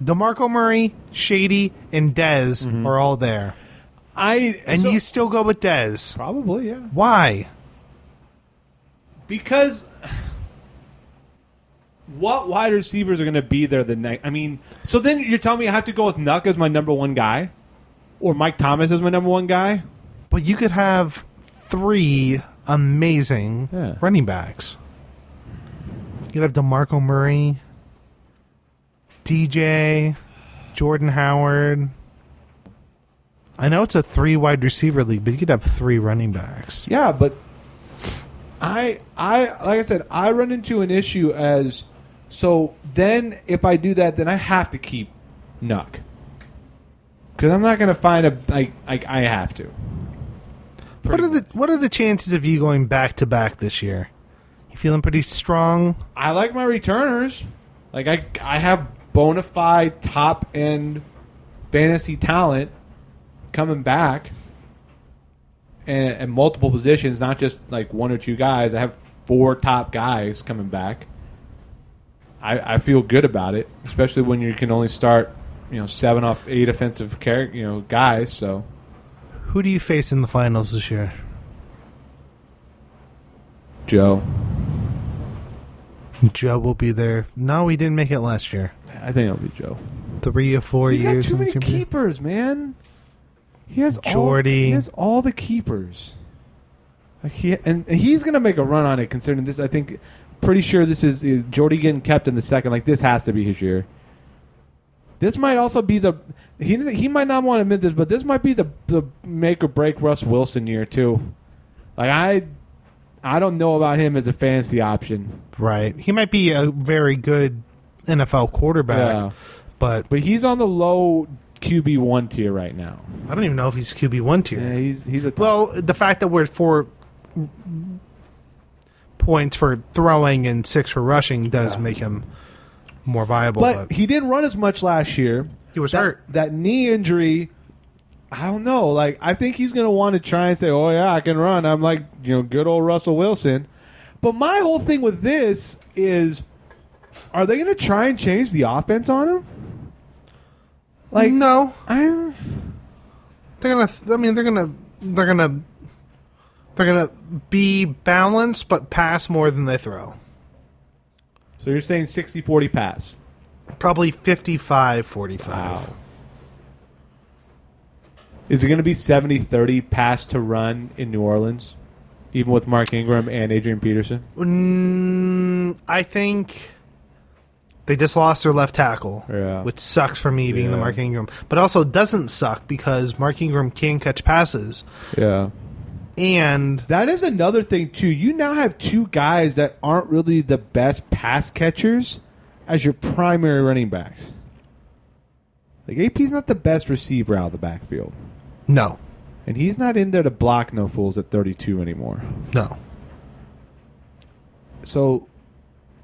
[SPEAKER 2] DeMarco Murray, Shady, and Dez are all there. You still go with Dez.
[SPEAKER 6] Probably, yeah.
[SPEAKER 2] Why?
[SPEAKER 7] Because what wide receivers are going to be there the next? I mean, so then you're telling me I have to go with Nuck as my number 1 guy, or Mike Thomas as my number 1 guy?
[SPEAKER 2] But you could have 3 amazing running backs. You'd have DeMarco Murray, DJ, Jordan Howard. I know it's a 3 wide receiver league, but you could have 3 running backs.
[SPEAKER 6] Yeah, but I like I said, I run into an issue as so then if I do that, then I have to keep Nuck. Because I'm not going to find I have to.
[SPEAKER 2] What are the chances of you going back to back this year? You feeling pretty strong?
[SPEAKER 6] I like my returners. Like I have bona fide top end fantasy talent coming back. And multiple positions, not just like 1 or 2 guys. I have 4 top guys coming back. I feel good about it, especially when you can only start, 7 off 8 offensive guys. So,
[SPEAKER 2] who do you face in the finals this year?
[SPEAKER 6] Joe.
[SPEAKER 2] Joe will be there. No, he didn't make it last year.
[SPEAKER 6] I think it'll be Joe.
[SPEAKER 2] 3 or 4
[SPEAKER 6] He's
[SPEAKER 2] years.
[SPEAKER 6] got too
[SPEAKER 2] in the
[SPEAKER 6] many
[SPEAKER 2] championship.
[SPEAKER 6] keepers, man. He has
[SPEAKER 2] Jordy.
[SPEAKER 6] He has all the keepers. Like he's going to make a run on it. Considering this, I think, pretty sure this is Jordy getting kept in the 2nd. Like this has to be his year. This might also be the he might not want to admit this, but this might be the make or break Russ Wilson year too. Like I don't know about him as a fantasy option.
[SPEAKER 2] Right, he might be a very good NFL quarterback, but
[SPEAKER 6] he's on the low QB1 tier right now.
[SPEAKER 2] I don't even know if he's QB1 tier.
[SPEAKER 6] Yeah, he's a
[SPEAKER 2] well, the fact that we're 4 points for throwing and 6 for rushing does make him more viable.
[SPEAKER 6] But he didn't run as much last year.
[SPEAKER 2] He was hurt.
[SPEAKER 6] That knee injury, I don't know. Like I think he's going to want to try and say, "Oh yeah, I can run." I'm like, good old Russell Wilson. But my whole thing with this is, are they going to try and change the offense on him? Like
[SPEAKER 2] no,
[SPEAKER 6] they're
[SPEAKER 2] gonna be balanced but pass more than they throw.
[SPEAKER 6] So you're saying 60-40 pass?
[SPEAKER 2] Probably 55-45.
[SPEAKER 6] Wow. Is it going to be 70-30 pass to run in New Orleans, even with Mark Ingram and Adrian Peterson?
[SPEAKER 2] I think they just lost their left tackle, which sucks for me being the Mark Ingram. But also doesn't suck because Mark Ingram can catch passes.
[SPEAKER 6] Yeah.
[SPEAKER 2] And
[SPEAKER 6] that is another thing, too. You now have 2 guys that aren't really the best pass catchers as your primary running backs. Like, AP's not the best receiver out of the backfield.
[SPEAKER 2] No.
[SPEAKER 6] And he's not in there to block no fools at 32 anymore.
[SPEAKER 2] No.
[SPEAKER 6] So,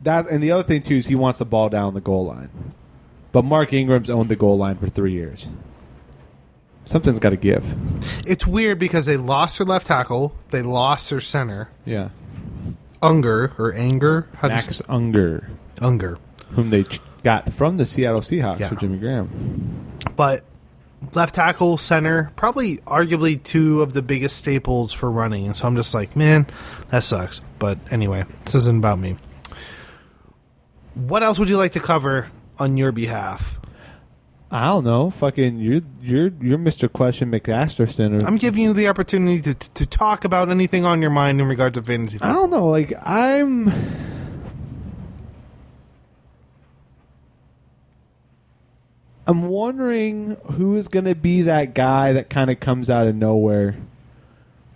[SPEAKER 6] and the other thing, too, is he wants the ball down the goal line. But Mark Ingram's owned the goal line for 3 years. Something's got to give.
[SPEAKER 2] It's weird because they lost their left tackle, they lost their center,
[SPEAKER 6] Yeah.
[SPEAKER 2] Unger or Anger,
[SPEAKER 6] Max Unger,
[SPEAKER 2] Unger,
[SPEAKER 6] whom they got from the Seattle Seahawks
[SPEAKER 2] Yeah.
[SPEAKER 6] for Jimmy Graham.
[SPEAKER 2] but left tackle, center, probably arguably two of the biggest staples for running. And so I'm just like, man, that sucks. But anyway, this isn't about me. What else would you like to cover on your behalf?
[SPEAKER 6] I don't know. Fucking, you're Mr. Question McAsterson.
[SPEAKER 2] I'm giving you the opportunity to talk about anything on your mind in regards to fantasy
[SPEAKER 6] I
[SPEAKER 2] football.
[SPEAKER 6] don't know. Like I'm wondering who is going to be that guy that kind of comes out of nowhere.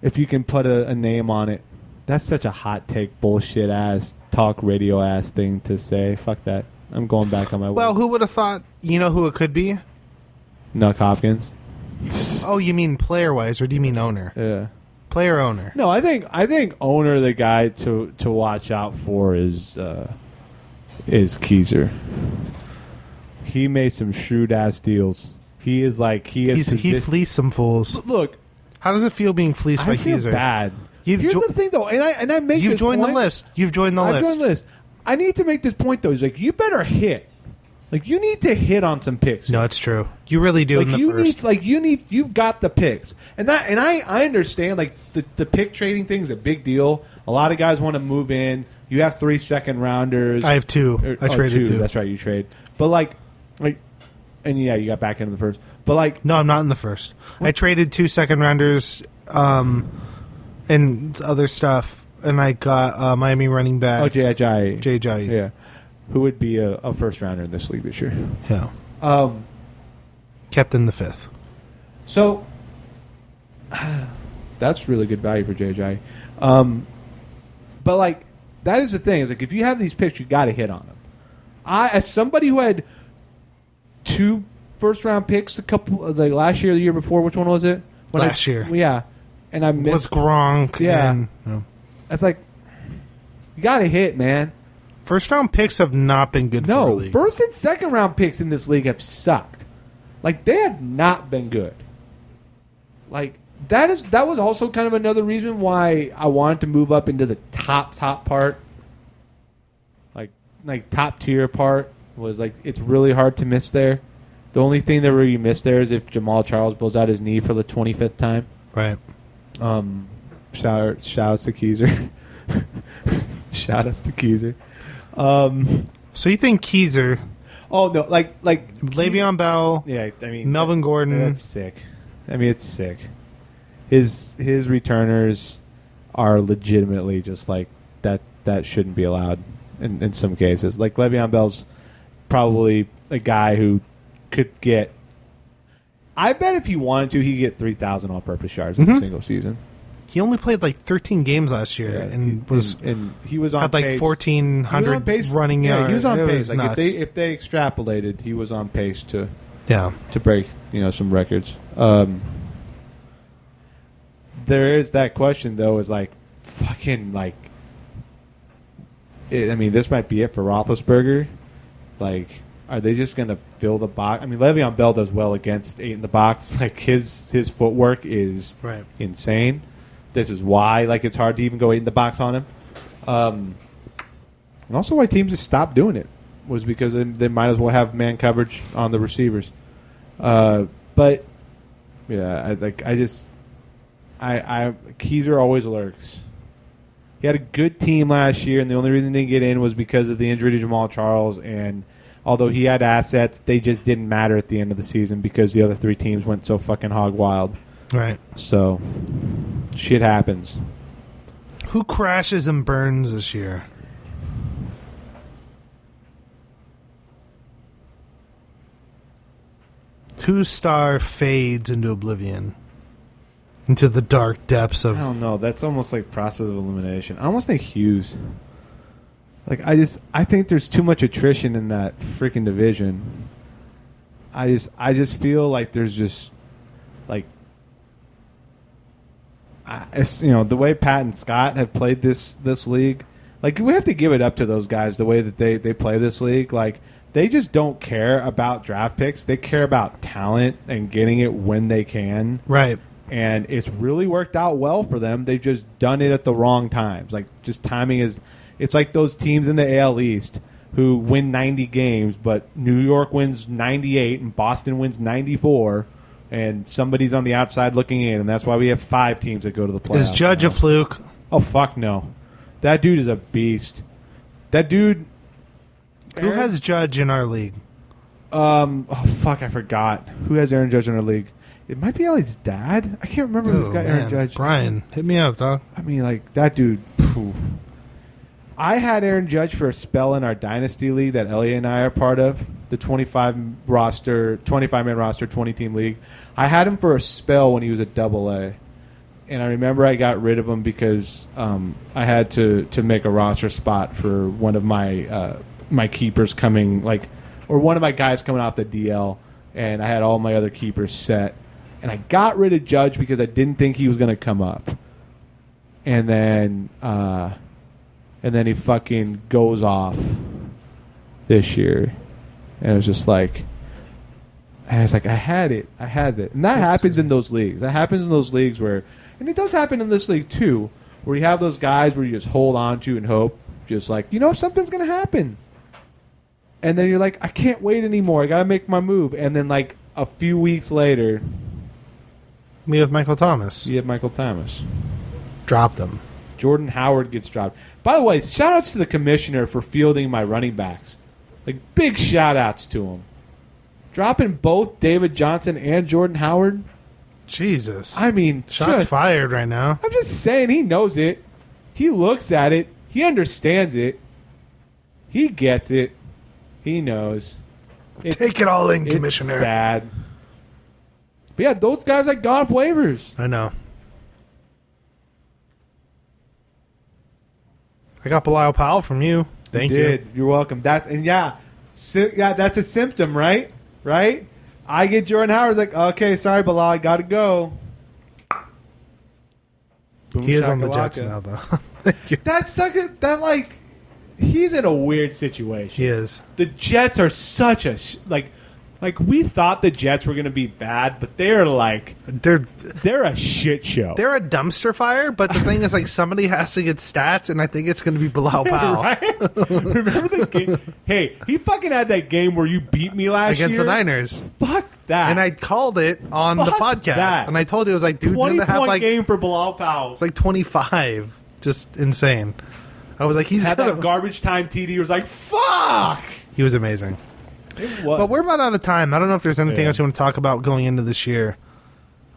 [SPEAKER 6] If you can put a name on it. That's such a hot take, bullshit ass, talk radio ass thing to say. Fuck that. I'm going back on my
[SPEAKER 2] Well,
[SPEAKER 6] way.
[SPEAKER 2] who would have thought? You know who it could be?
[SPEAKER 6] Nuck Hopkins.
[SPEAKER 2] Oh, you mean player wise, or do you mean owner?
[SPEAKER 6] Yeah.
[SPEAKER 2] Player owner.
[SPEAKER 6] No, I think owner the guy to watch out for is Keizer. He made some shrewd ass deals. He is like
[SPEAKER 2] He fleeced some fools.
[SPEAKER 6] Look,
[SPEAKER 2] How does it feel being fleeced
[SPEAKER 6] I
[SPEAKER 2] by
[SPEAKER 6] feel
[SPEAKER 2] Keizer?
[SPEAKER 6] bad.
[SPEAKER 2] You've
[SPEAKER 6] Here's
[SPEAKER 2] jo-
[SPEAKER 6] the thing though, and I make
[SPEAKER 2] You've
[SPEAKER 6] this
[SPEAKER 2] joined the
[SPEAKER 6] point.
[SPEAKER 2] list. You've joined the
[SPEAKER 6] I've
[SPEAKER 2] list.
[SPEAKER 6] joined the list. I need to make this point though. He's like, you better hit. Like you need to hit on some picks.
[SPEAKER 2] No, it's true. You really do in
[SPEAKER 6] Like
[SPEAKER 2] the
[SPEAKER 6] you
[SPEAKER 2] first.
[SPEAKER 6] you've got the picks, and I understand like the pick trading thing is a big deal. A lot of guys want to move in. You have 3 second rounders.
[SPEAKER 2] I have two. I traded two.
[SPEAKER 6] That's right, you trade. But like, and yeah, you got back into the first. But like,
[SPEAKER 2] No, I'm not in the first. I traded 2 second rounders, and other stuff, and I got Miami running back.
[SPEAKER 6] Jay
[SPEAKER 2] Ajayi.
[SPEAKER 6] yeah, who would be a first rounder in this league this year?
[SPEAKER 2] Yeah. Kept in the fifth.
[SPEAKER 6] So that's really good value for JJ. But like that is the thing is like if you have these picks, you got to hit on them. As somebody who had 2 first round picks, a couple like last year, or the year before, which one was it?
[SPEAKER 2] Last year.
[SPEAKER 6] Yeah, and I missed.
[SPEAKER 2] With Gronk.
[SPEAKER 6] Yeah.
[SPEAKER 2] And, no.
[SPEAKER 6] It's like you got to hit, man.
[SPEAKER 2] First round picks have not been good for the
[SPEAKER 6] No,
[SPEAKER 2] league.
[SPEAKER 6] first and second round picks in this league have sucked. Like they have not been good. Like that was also kind of another reason why I wanted to move up into the top part. Like top tier part was like it's really hard to miss there. The only thing that really missed there is if Jamal Charles blows out his knee for the 25th time.
[SPEAKER 2] Right.
[SPEAKER 6] Shout outs to Keizer. Shout outs to Keizer.
[SPEAKER 2] So you think Keizer,
[SPEAKER 6] Oh no, like
[SPEAKER 2] Le'Veon Bell,
[SPEAKER 6] yeah, I mean
[SPEAKER 2] Melvin Gordon.
[SPEAKER 6] That's sick. I mean, it's sick. His returners are legitimately just like that. That shouldn't be allowed in some cases. Like Le'Veon Bell's probably a guy who could get. I bet if he wanted to, he'd get 3,000 all-purpose yards in a single season.
[SPEAKER 2] He only played like 13 games last year and
[SPEAKER 6] he was on
[SPEAKER 2] had like
[SPEAKER 6] pace.
[SPEAKER 2] 1,400 running yards.
[SPEAKER 6] Yeah, he was on
[SPEAKER 2] It
[SPEAKER 6] pace.
[SPEAKER 2] was
[SPEAKER 6] Like
[SPEAKER 2] nuts.
[SPEAKER 6] if they extrapolated, he was on pace to
[SPEAKER 2] Yeah.
[SPEAKER 6] break some records. There is that question though. Is like fucking like. I mean, this might be it for Roethlisberger. Like, are they just going to fill the box? I mean, Le'Veon Bell does well against 8 in the box. Like his footwork is
[SPEAKER 2] Right.
[SPEAKER 6] insane. This is why like it's hard to even go 8 in the box on him. And also why teams just stopped doing it was because they might as well have man coverage on the receivers. But yeah, Keizer always lurks. He had a good team last year, and the only reason he didn't get in was because of the injury to Jamal Charles. And although he had assets, they just didn't matter at the end of the season because the other 3 teams went so fucking hog wild.
[SPEAKER 2] Right.
[SPEAKER 6] So, shit happens.
[SPEAKER 2] Who crashes and burns this year? Whose star fades into oblivion? Into the dark depths of...
[SPEAKER 6] I don't know. That's almost like process of elimination. I almost think Hughes. Like I think there's too much attrition in that freaking division. I just feel like there's just like the way Pat and Scott have played this league. Like we have to give it up to those guys the way that they play this league. Like they just don't care about draft picks. They care about talent and getting it when they can.
[SPEAKER 2] Right.
[SPEAKER 6] And it's really worked out well for them. They've just done it at the wrong times. Like, just timing is... It's like those teams in the AL East who win 90 games, but New York wins 98 and Boston wins 94, and somebody's on the outside looking in, and that's why we have 5 teams that go to the playoffs.
[SPEAKER 2] Is Judge
[SPEAKER 6] now.
[SPEAKER 2] a fluke?
[SPEAKER 6] Oh, fuck no. That dude is a beast. That dude...
[SPEAKER 2] Who has Judge in our league?
[SPEAKER 6] Oh, fuck, I forgot. Who has Aaron Judge in our league? It might be Ellie's dad. I can't remember who's got Aaron Judge.
[SPEAKER 2] Brian, hit me up, dog.
[SPEAKER 6] I mean, like, that dude... Phew. I had Aaron Judge for a spell in our Dynasty League that Elliot and I are part of, the 25-man roster, 20-team league. I had him for a spell when he was at AA. And I remember I got rid of him because I had to make a roster spot for one of my my keepers coming, or one of my guys coming out the DL, and I had all my other keepers set. And I got rid of Judge because I didn't think he was going to come up. And then he fucking goes off this year. And it was just like... And I was like, I had it. And that happens in those leagues. That happens in those leagues where... And it does happen in this league, too, where you have those guys where you just hold on to and hope. Just like, something's going to happen. And then you're like, I can't wait anymore. I got to make my move. And then, like, a few weeks later...
[SPEAKER 2] Me with Michael Thomas.
[SPEAKER 6] You have Michael Thomas.
[SPEAKER 2] Dropped him.
[SPEAKER 6] Jordan Howard gets dropped. By the way, shout-outs to the commissioner for fielding my running backs. Like, big shout-outs to him. Dropping both David Johnson and Jordan Howard.
[SPEAKER 2] Jesus.
[SPEAKER 6] I mean...
[SPEAKER 2] Shots fired right now.
[SPEAKER 6] I'm just saying, he knows it. He looks at it. He understands it. He gets it. He knows.
[SPEAKER 2] Take it all in, Commissioner.
[SPEAKER 6] It's sad. But yeah, those guys like got off waivers.
[SPEAKER 2] I know. I got Bilal Powell from you. Thank you.
[SPEAKER 6] You're welcome. That's a symptom, right? Right? I get Jordan Howard's like, okay, sorry, Bilal, I gotta go. Boom,
[SPEAKER 2] He is on the
[SPEAKER 6] shakalaka.
[SPEAKER 2] Jets now, though. Thank you.
[SPEAKER 7] He's in a weird situation.
[SPEAKER 2] He is.
[SPEAKER 7] The Jets are such a like we thought the Jets were going to be bad, but they're a shit show.
[SPEAKER 2] They're a dumpster fire, but the thing is, like, somebody has to get stats, and I think it's going to be Bilal Powell.
[SPEAKER 7] Right? Remember the game? Hey, he fucking had that game where you beat me last year
[SPEAKER 2] Against the Niners.
[SPEAKER 7] Fuck that.
[SPEAKER 2] And I called it on the
[SPEAKER 7] Fuck
[SPEAKER 2] podcast.
[SPEAKER 7] that.
[SPEAKER 2] And I told you, it was like, dude's going to have,
[SPEAKER 7] 20-point
[SPEAKER 2] like,
[SPEAKER 7] game for Bilal Powell.
[SPEAKER 2] it's like 25. Just insane. I was like, he's
[SPEAKER 7] Had
[SPEAKER 2] gonna,
[SPEAKER 7] that garbage time TD. He was like, fuck.
[SPEAKER 2] He was amazing.
[SPEAKER 7] It was.
[SPEAKER 2] But we're about out of time. I don't know if there's anything
[SPEAKER 7] Yeah.
[SPEAKER 2] else you want to talk about going into this year.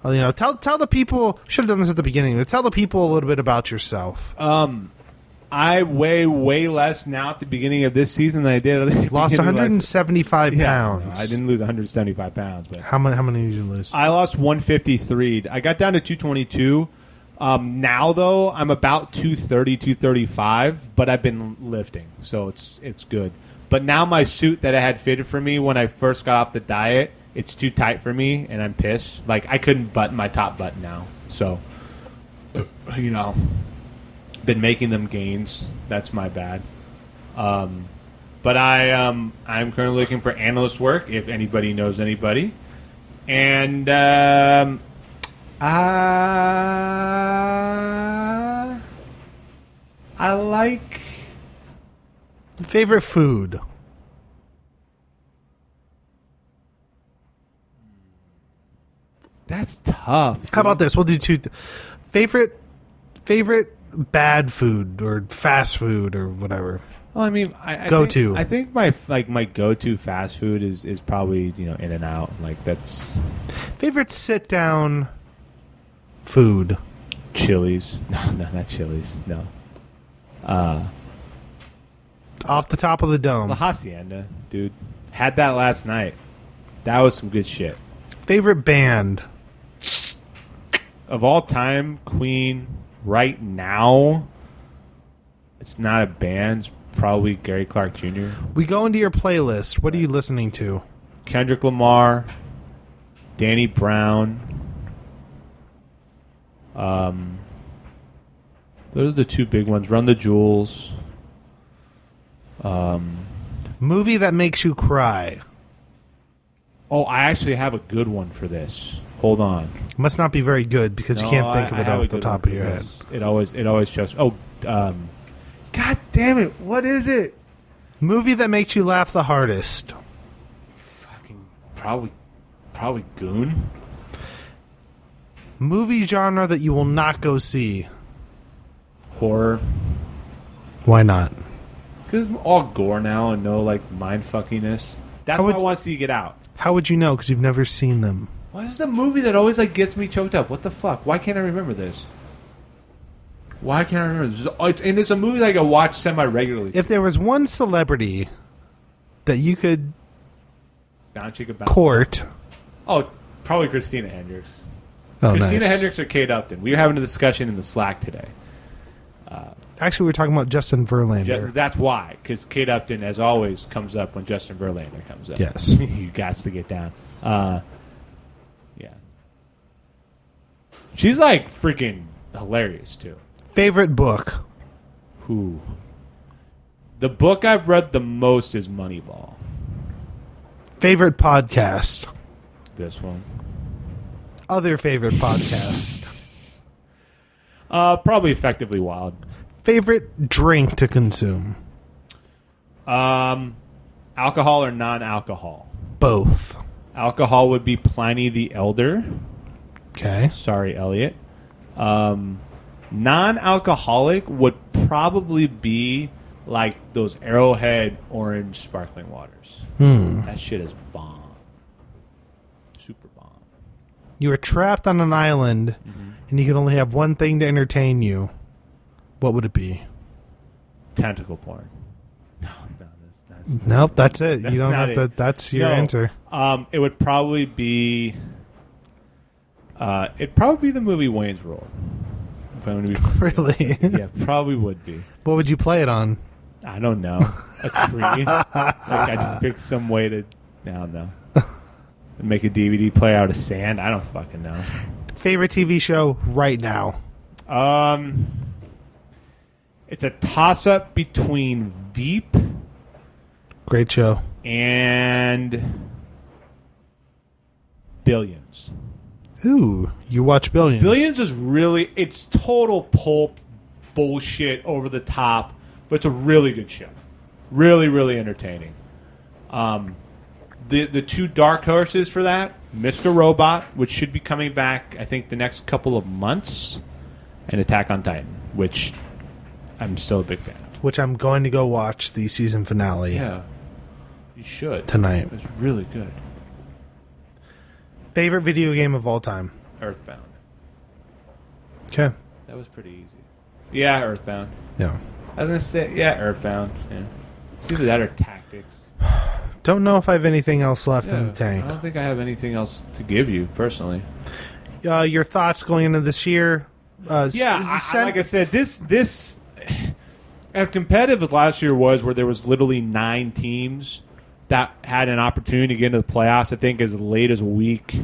[SPEAKER 2] Tell the people. Should have done this at the beginning. But tell the people a little bit about yourself.
[SPEAKER 7] I weigh way less now at the beginning of this season than I did. At the
[SPEAKER 2] Lost
[SPEAKER 7] beginning of
[SPEAKER 2] 175 pounds.
[SPEAKER 7] No, I didn't lose 175 pounds, but
[SPEAKER 2] How many did you lose?
[SPEAKER 7] I lost 153. I got down to 222. Now though, I'm about 230, 235, but I've been lifting, so it's good. But now my suit that I had fitted for me when I first got off the diet, it's too tight for me, and I'm pissed. Like, I couldn't button my top button now. So, been making them gains. That's my bad. But I'm currently looking for analyst work, if anybody knows anybody. And I like...
[SPEAKER 2] Favorite food?
[SPEAKER 7] That's tough.
[SPEAKER 2] How about this? We'll do two. Favorite bad food or fast food or whatever.
[SPEAKER 7] Well, I mean, I
[SPEAKER 2] Go-to.
[SPEAKER 7] I think my go-to fast food is probably In-N-Out. Like, that's
[SPEAKER 2] Favorite sit down food?
[SPEAKER 7] Chili's. No, not Chili's. No,
[SPEAKER 2] Off the top of the dome.
[SPEAKER 7] La Hacienda, dude. Had that last night. That was some good shit.
[SPEAKER 2] Favorite band?
[SPEAKER 7] Of all time, Queen. Right now, it's not a band. It's probably Gary Clark Jr.
[SPEAKER 2] We go into your playlist. What are you listening to?
[SPEAKER 7] Kendrick Lamar, Danny Brown. Those are the two big ones. Run the Jewels.
[SPEAKER 2] Movie that makes you cry.
[SPEAKER 7] Oh, I actually have a good one for this. Hold on.
[SPEAKER 2] Must not be very good because you can't think of
[SPEAKER 7] I
[SPEAKER 2] it
[SPEAKER 7] have a
[SPEAKER 2] off the
[SPEAKER 7] good
[SPEAKER 2] top
[SPEAKER 7] one
[SPEAKER 2] of your
[SPEAKER 7] for
[SPEAKER 2] head.
[SPEAKER 7] this. It always just. Oh, God damn it! What is it?
[SPEAKER 2] Movie that makes you laugh the hardest.
[SPEAKER 7] Fucking probably Goon.
[SPEAKER 2] Movie genre that you will not go see.
[SPEAKER 7] Horror.
[SPEAKER 2] Why not?
[SPEAKER 7] Because all gore now and no like mind fuckiness. That's
[SPEAKER 2] How
[SPEAKER 7] what
[SPEAKER 2] would-
[SPEAKER 7] I want to see you get out.
[SPEAKER 2] How would you know? Because you've never seen them.
[SPEAKER 7] What is the movie that always like gets me choked up? What the fuck? Why can't I remember this? Why can't I remember this? And it's a movie that I can watch semi regularly.
[SPEAKER 2] If there was one celebrity that you could
[SPEAKER 7] Bound Chica Bound.
[SPEAKER 2] court.
[SPEAKER 7] Oh, probably Christina Hendricks.
[SPEAKER 2] Oh,
[SPEAKER 7] Christina
[SPEAKER 2] nice.
[SPEAKER 7] Hendricks or Kate Upton. We were having a discussion in the Slack today.
[SPEAKER 2] Actually, we were talking about Justin Verlander.
[SPEAKER 7] That's why, because Kate Upton, as always, comes up when Justin Verlander comes up.
[SPEAKER 2] Yes.
[SPEAKER 7] You got to get down. Yeah. She's like freaking hilarious too.
[SPEAKER 2] Favorite book.
[SPEAKER 7] Who? The book I've read the most is Moneyball.
[SPEAKER 2] Favorite podcast.
[SPEAKER 7] This one.
[SPEAKER 2] Other favorite podcast.
[SPEAKER 7] Probably Effectively Wild.
[SPEAKER 2] Favorite drink to consume.
[SPEAKER 7] Alcohol or non-alcohol?
[SPEAKER 2] Both.
[SPEAKER 7] Alcohol would be Pliny the Elder.
[SPEAKER 2] Okay.
[SPEAKER 7] Sorry, Elliot. Non-alcoholic would probably be like those Arrowhead orange sparkling waters. That shit is bomb. Super bomb.
[SPEAKER 2] You were trapped on an island, and you could only have one thing to entertain you. What would it be?
[SPEAKER 7] Tentacle porn. No, that's
[SPEAKER 2] Nope, that's it.
[SPEAKER 7] That's
[SPEAKER 2] You don't
[SPEAKER 7] not
[SPEAKER 2] have to.
[SPEAKER 7] it.
[SPEAKER 2] That's your
[SPEAKER 7] No.
[SPEAKER 2] answer.
[SPEAKER 7] It would probably be. It'd probably be the movie Wayne's World. If I'm gonna be
[SPEAKER 2] Really?
[SPEAKER 7] yeah, probably would be.
[SPEAKER 2] What would you play it on?
[SPEAKER 7] I don't know. A tree. Like I'd fix some way to. I don't know. Make a DVD player out of sand. I don't fucking know.
[SPEAKER 2] Favorite TV show right now?
[SPEAKER 7] It's a toss-up between Veep
[SPEAKER 2] Great show.
[SPEAKER 7] and Billions.
[SPEAKER 2] Ooh, you watch Billions.
[SPEAKER 7] Billions is really, it's total pulp bullshit over the top, but it's a really good show. Really, really entertaining. The two dark horses for that, Mr. Robot, which should be coming back, I think, the next couple of months, and Attack on Titan, which I'm still a big fan of.
[SPEAKER 2] Which I'm going to go watch the season finale
[SPEAKER 7] Yeah. You should.
[SPEAKER 2] tonight.
[SPEAKER 7] It's really good.
[SPEAKER 2] Favorite video game of all time?
[SPEAKER 7] Earthbound.
[SPEAKER 2] Okay.
[SPEAKER 7] That was pretty easy. Yeah, Earthbound.
[SPEAKER 2] Yeah.
[SPEAKER 7] I was going to say, yeah, Earthbound. Yeah. It's either that or Tactics.
[SPEAKER 2] Don't know if I have anything else left in the
[SPEAKER 7] I
[SPEAKER 2] tank.
[SPEAKER 7] don't think I have anything else to give you, personally.
[SPEAKER 2] Your thoughts going into this year?
[SPEAKER 7] Like I said, this as competitive as last year was, where there was literally 9 teams that had an opportunity to get into the playoffs. I think as late as week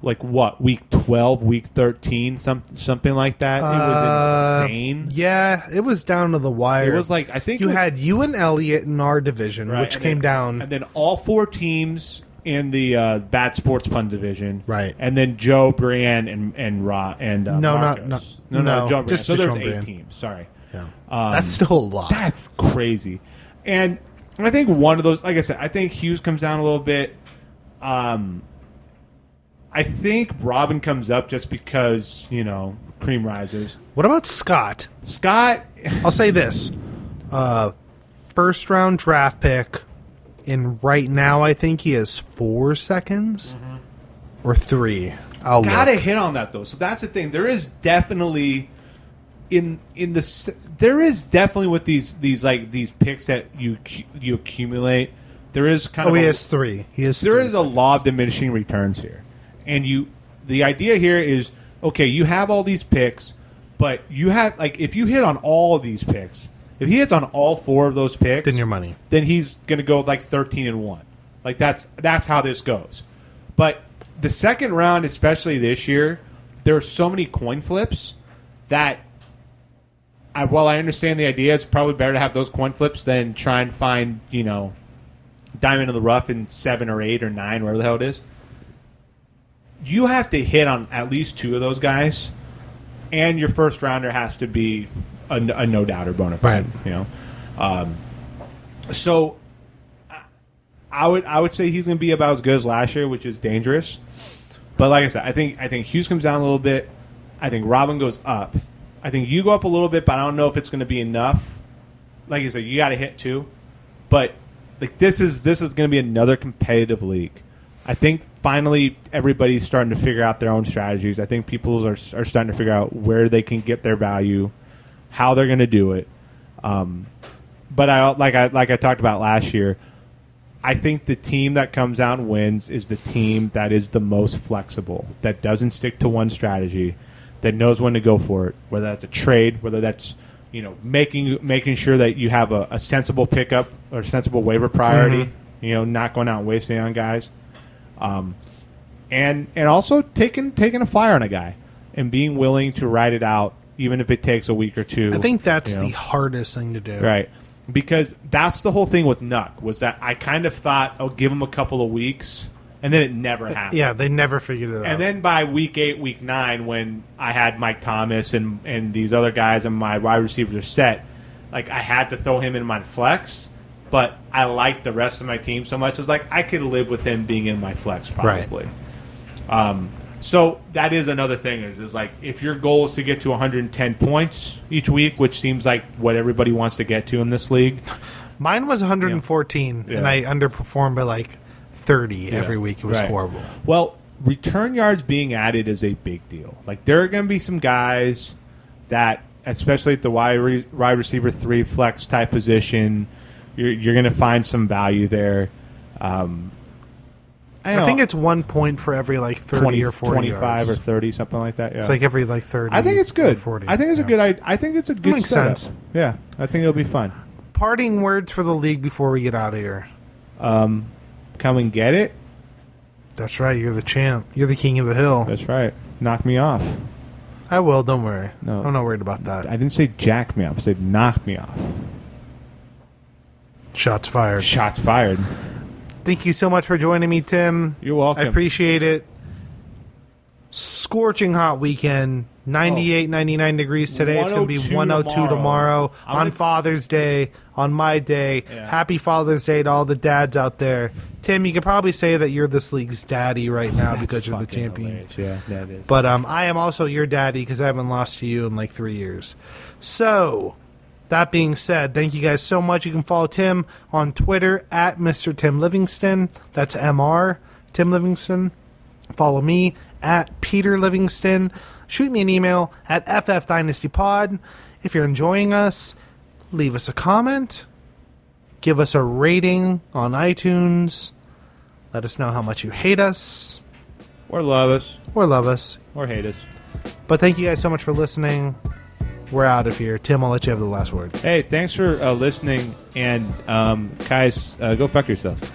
[SPEAKER 7] 12, week 13, something like that. It was insane.
[SPEAKER 2] Yeah, it was down to the wire.
[SPEAKER 7] It was like, I think
[SPEAKER 2] you
[SPEAKER 7] it was-
[SPEAKER 2] had you and Elliott in our division,
[SPEAKER 7] Right,
[SPEAKER 2] which
[SPEAKER 7] and
[SPEAKER 2] came
[SPEAKER 7] then-
[SPEAKER 2] down.
[SPEAKER 7] and then all 4 teams in the Bad Sports Pun division,
[SPEAKER 2] Right.
[SPEAKER 7] And then Joe, Brienne, and Ra and
[SPEAKER 2] No,
[SPEAKER 7] Marcos.
[SPEAKER 2] no,
[SPEAKER 7] Joe, Brienne.
[SPEAKER 2] just
[SPEAKER 7] So there's
[SPEAKER 2] Joe
[SPEAKER 7] 8
[SPEAKER 2] Brienne.
[SPEAKER 7] teams. Sorry.
[SPEAKER 2] Yeah. That's still a lot.
[SPEAKER 7] That's crazy. And I think one of those, like I said, I think Hughes comes down a little bit. I think Robin comes up just because, cream rises.
[SPEAKER 2] What about Scott?
[SPEAKER 7] Scott,
[SPEAKER 2] I'll say this. First round draft pick, and right now I think he has 4 seconds or 3. I'll
[SPEAKER 7] gotta
[SPEAKER 2] look.
[SPEAKER 7] hit on that though. So that's the thing. There is definitely there is definitely with these picks that you accumulate. There is kind
[SPEAKER 2] Oh,
[SPEAKER 7] of
[SPEAKER 2] he has 3. He has.
[SPEAKER 7] there
[SPEAKER 2] 3
[SPEAKER 7] is a law of diminishing returns here, and the idea here is, okay, you have all these picks, but you have, if you hit on all of these picks, if he hits on all 4 of those picks,
[SPEAKER 2] Then your money.
[SPEAKER 7] then he's going to go 13-1. That's how this goes. But the second round, especially this year, there are so many coin flips that while I understand the idea, it's probably better to have those coin flips than try and find, diamond in the rough in 7 or 8 or 9, wherever the hell it is. You have to hit on at least 2 of those guys, and your first rounder has to be a no-doubter bona fide.
[SPEAKER 2] Right.
[SPEAKER 7] So I would say he's going to be about as good as last year, which is dangerous. But like I said, I think Hughes comes down a little bit. I think Robin goes up. I think you go up a little bit, but I don't know if it's going to be enough. Like you said, you got to hit 2. But like this is going to be another competitive league. I think finally everybody's starting to figure out their own strategies. I think people are starting to figure out where they can get their value, how they're going to do it. But I talked about last year, I think the team that comes out and wins is the team that is the most flexible, that doesn't stick to one strategy, that knows when to go for it, whether that's a trade, whether that's making sure that you have a sensible pickup or sensible waiver priority, not going out and wasting on guys. And also taking a flyer on a guy and being willing to ride it out, even if it takes a week or 2.
[SPEAKER 2] I think that's the hardest thing to do.
[SPEAKER 7] Right. Because that's the whole thing with Nuck, was that I kind of thought, I'll give him a couple of weeks, and then it never happened.
[SPEAKER 2] Yeah, they never figured it out.
[SPEAKER 7] And then by week 8, week 9, when I had Mike Thomas and these other guys and my wide receivers are set, like I had to throw him in my flex, but I liked the rest of my team so much. It's like I could live with him being in my flex probably. Right. So that is another thing is like if your goal is to get to 110 points each week, which seems like what everybody wants to get to in this league.
[SPEAKER 2] Mine was 114, and I underperformed by like 30 every week. It was horrible.
[SPEAKER 7] Well, return yards being added is a big deal. Like there are going to be some guys that, especially at the wide receiver 3 flex type position, you're going to find some value there.
[SPEAKER 2] I think it's 1 point for every like 30
[SPEAKER 7] 20,
[SPEAKER 2] or 40
[SPEAKER 7] 25
[SPEAKER 2] yards.
[SPEAKER 7] or 30, something like that. Yeah.
[SPEAKER 2] It's like every like 30.
[SPEAKER 7] I think it's good.
[SPEAKER 2] 40.
[SPEAKER 7] I think it's a good. I think it's a good
[SPEAKER 2] makes
[SPEAKER 7] setup.
[SPEAKER 2] sense.
[SPEAKER 7] Yeah, I think it'll be fun.
[SPEAKER 2] Parting words for the league before we get out of here.
[SPEAKER 7] Come and get it.
[SPEAKER 2] That's right. You're the champ. You're the king of the hill.
[SPEAKER 7] That's right. Knock me off.
[SPEAKER 2] I will. Don't worry.
[SPEAKER 7] No.
[SPEAKER 2] I'm not worried about that.
[SPEAKER 7] I didn't say jack me off. I said knock me off.
[SPEAKER 2] Shots fired.
[SPEAKER 7] Shots fired.
[SPEAKER 2] Thank you so much for joining me, Tim.
[SPEAKER 7] You're welcome.
[SPEAKER 2] I appreciate it. Scorching hot weekend. 98, 99 degrees today. It's going to be 102 tomorrow. On Father's Day. On my day.
[SPEAKER 7] Yeah.
[SPEAKER 2] Happy Father's Day to all the dads out there. Tim, you could probably say that you're this league's daddy right now because you're the champion.
[SPEAKER 7] Hilarious. Yeah, that is.
[SPEAKER 2] But I am also your daddy because I haven't lost to you in like 3 years. So, that being said, thank you guys so much. You can follow Tim on Twitter at Mr. Tim Livingston. That's MR, Tim Livingston. Follow me at Peter Livingston. Shoot me an email at ffdynastypod. If you're enjoying us, leave us a comment. Give us a rating on iTunes. Let us know how much you hate us.
[SPEAKER 7] Or love us.
[SPEAKER 2] Or love us.
[SPEAKER 7] Or hate us.
[SPEAKER 2] But thank you guys so much for listening. We're out of here. Tim, I'll let you have the last word.
[SPEAKER 7] Hey, thanks for listening. And guys, go fuck yourselves.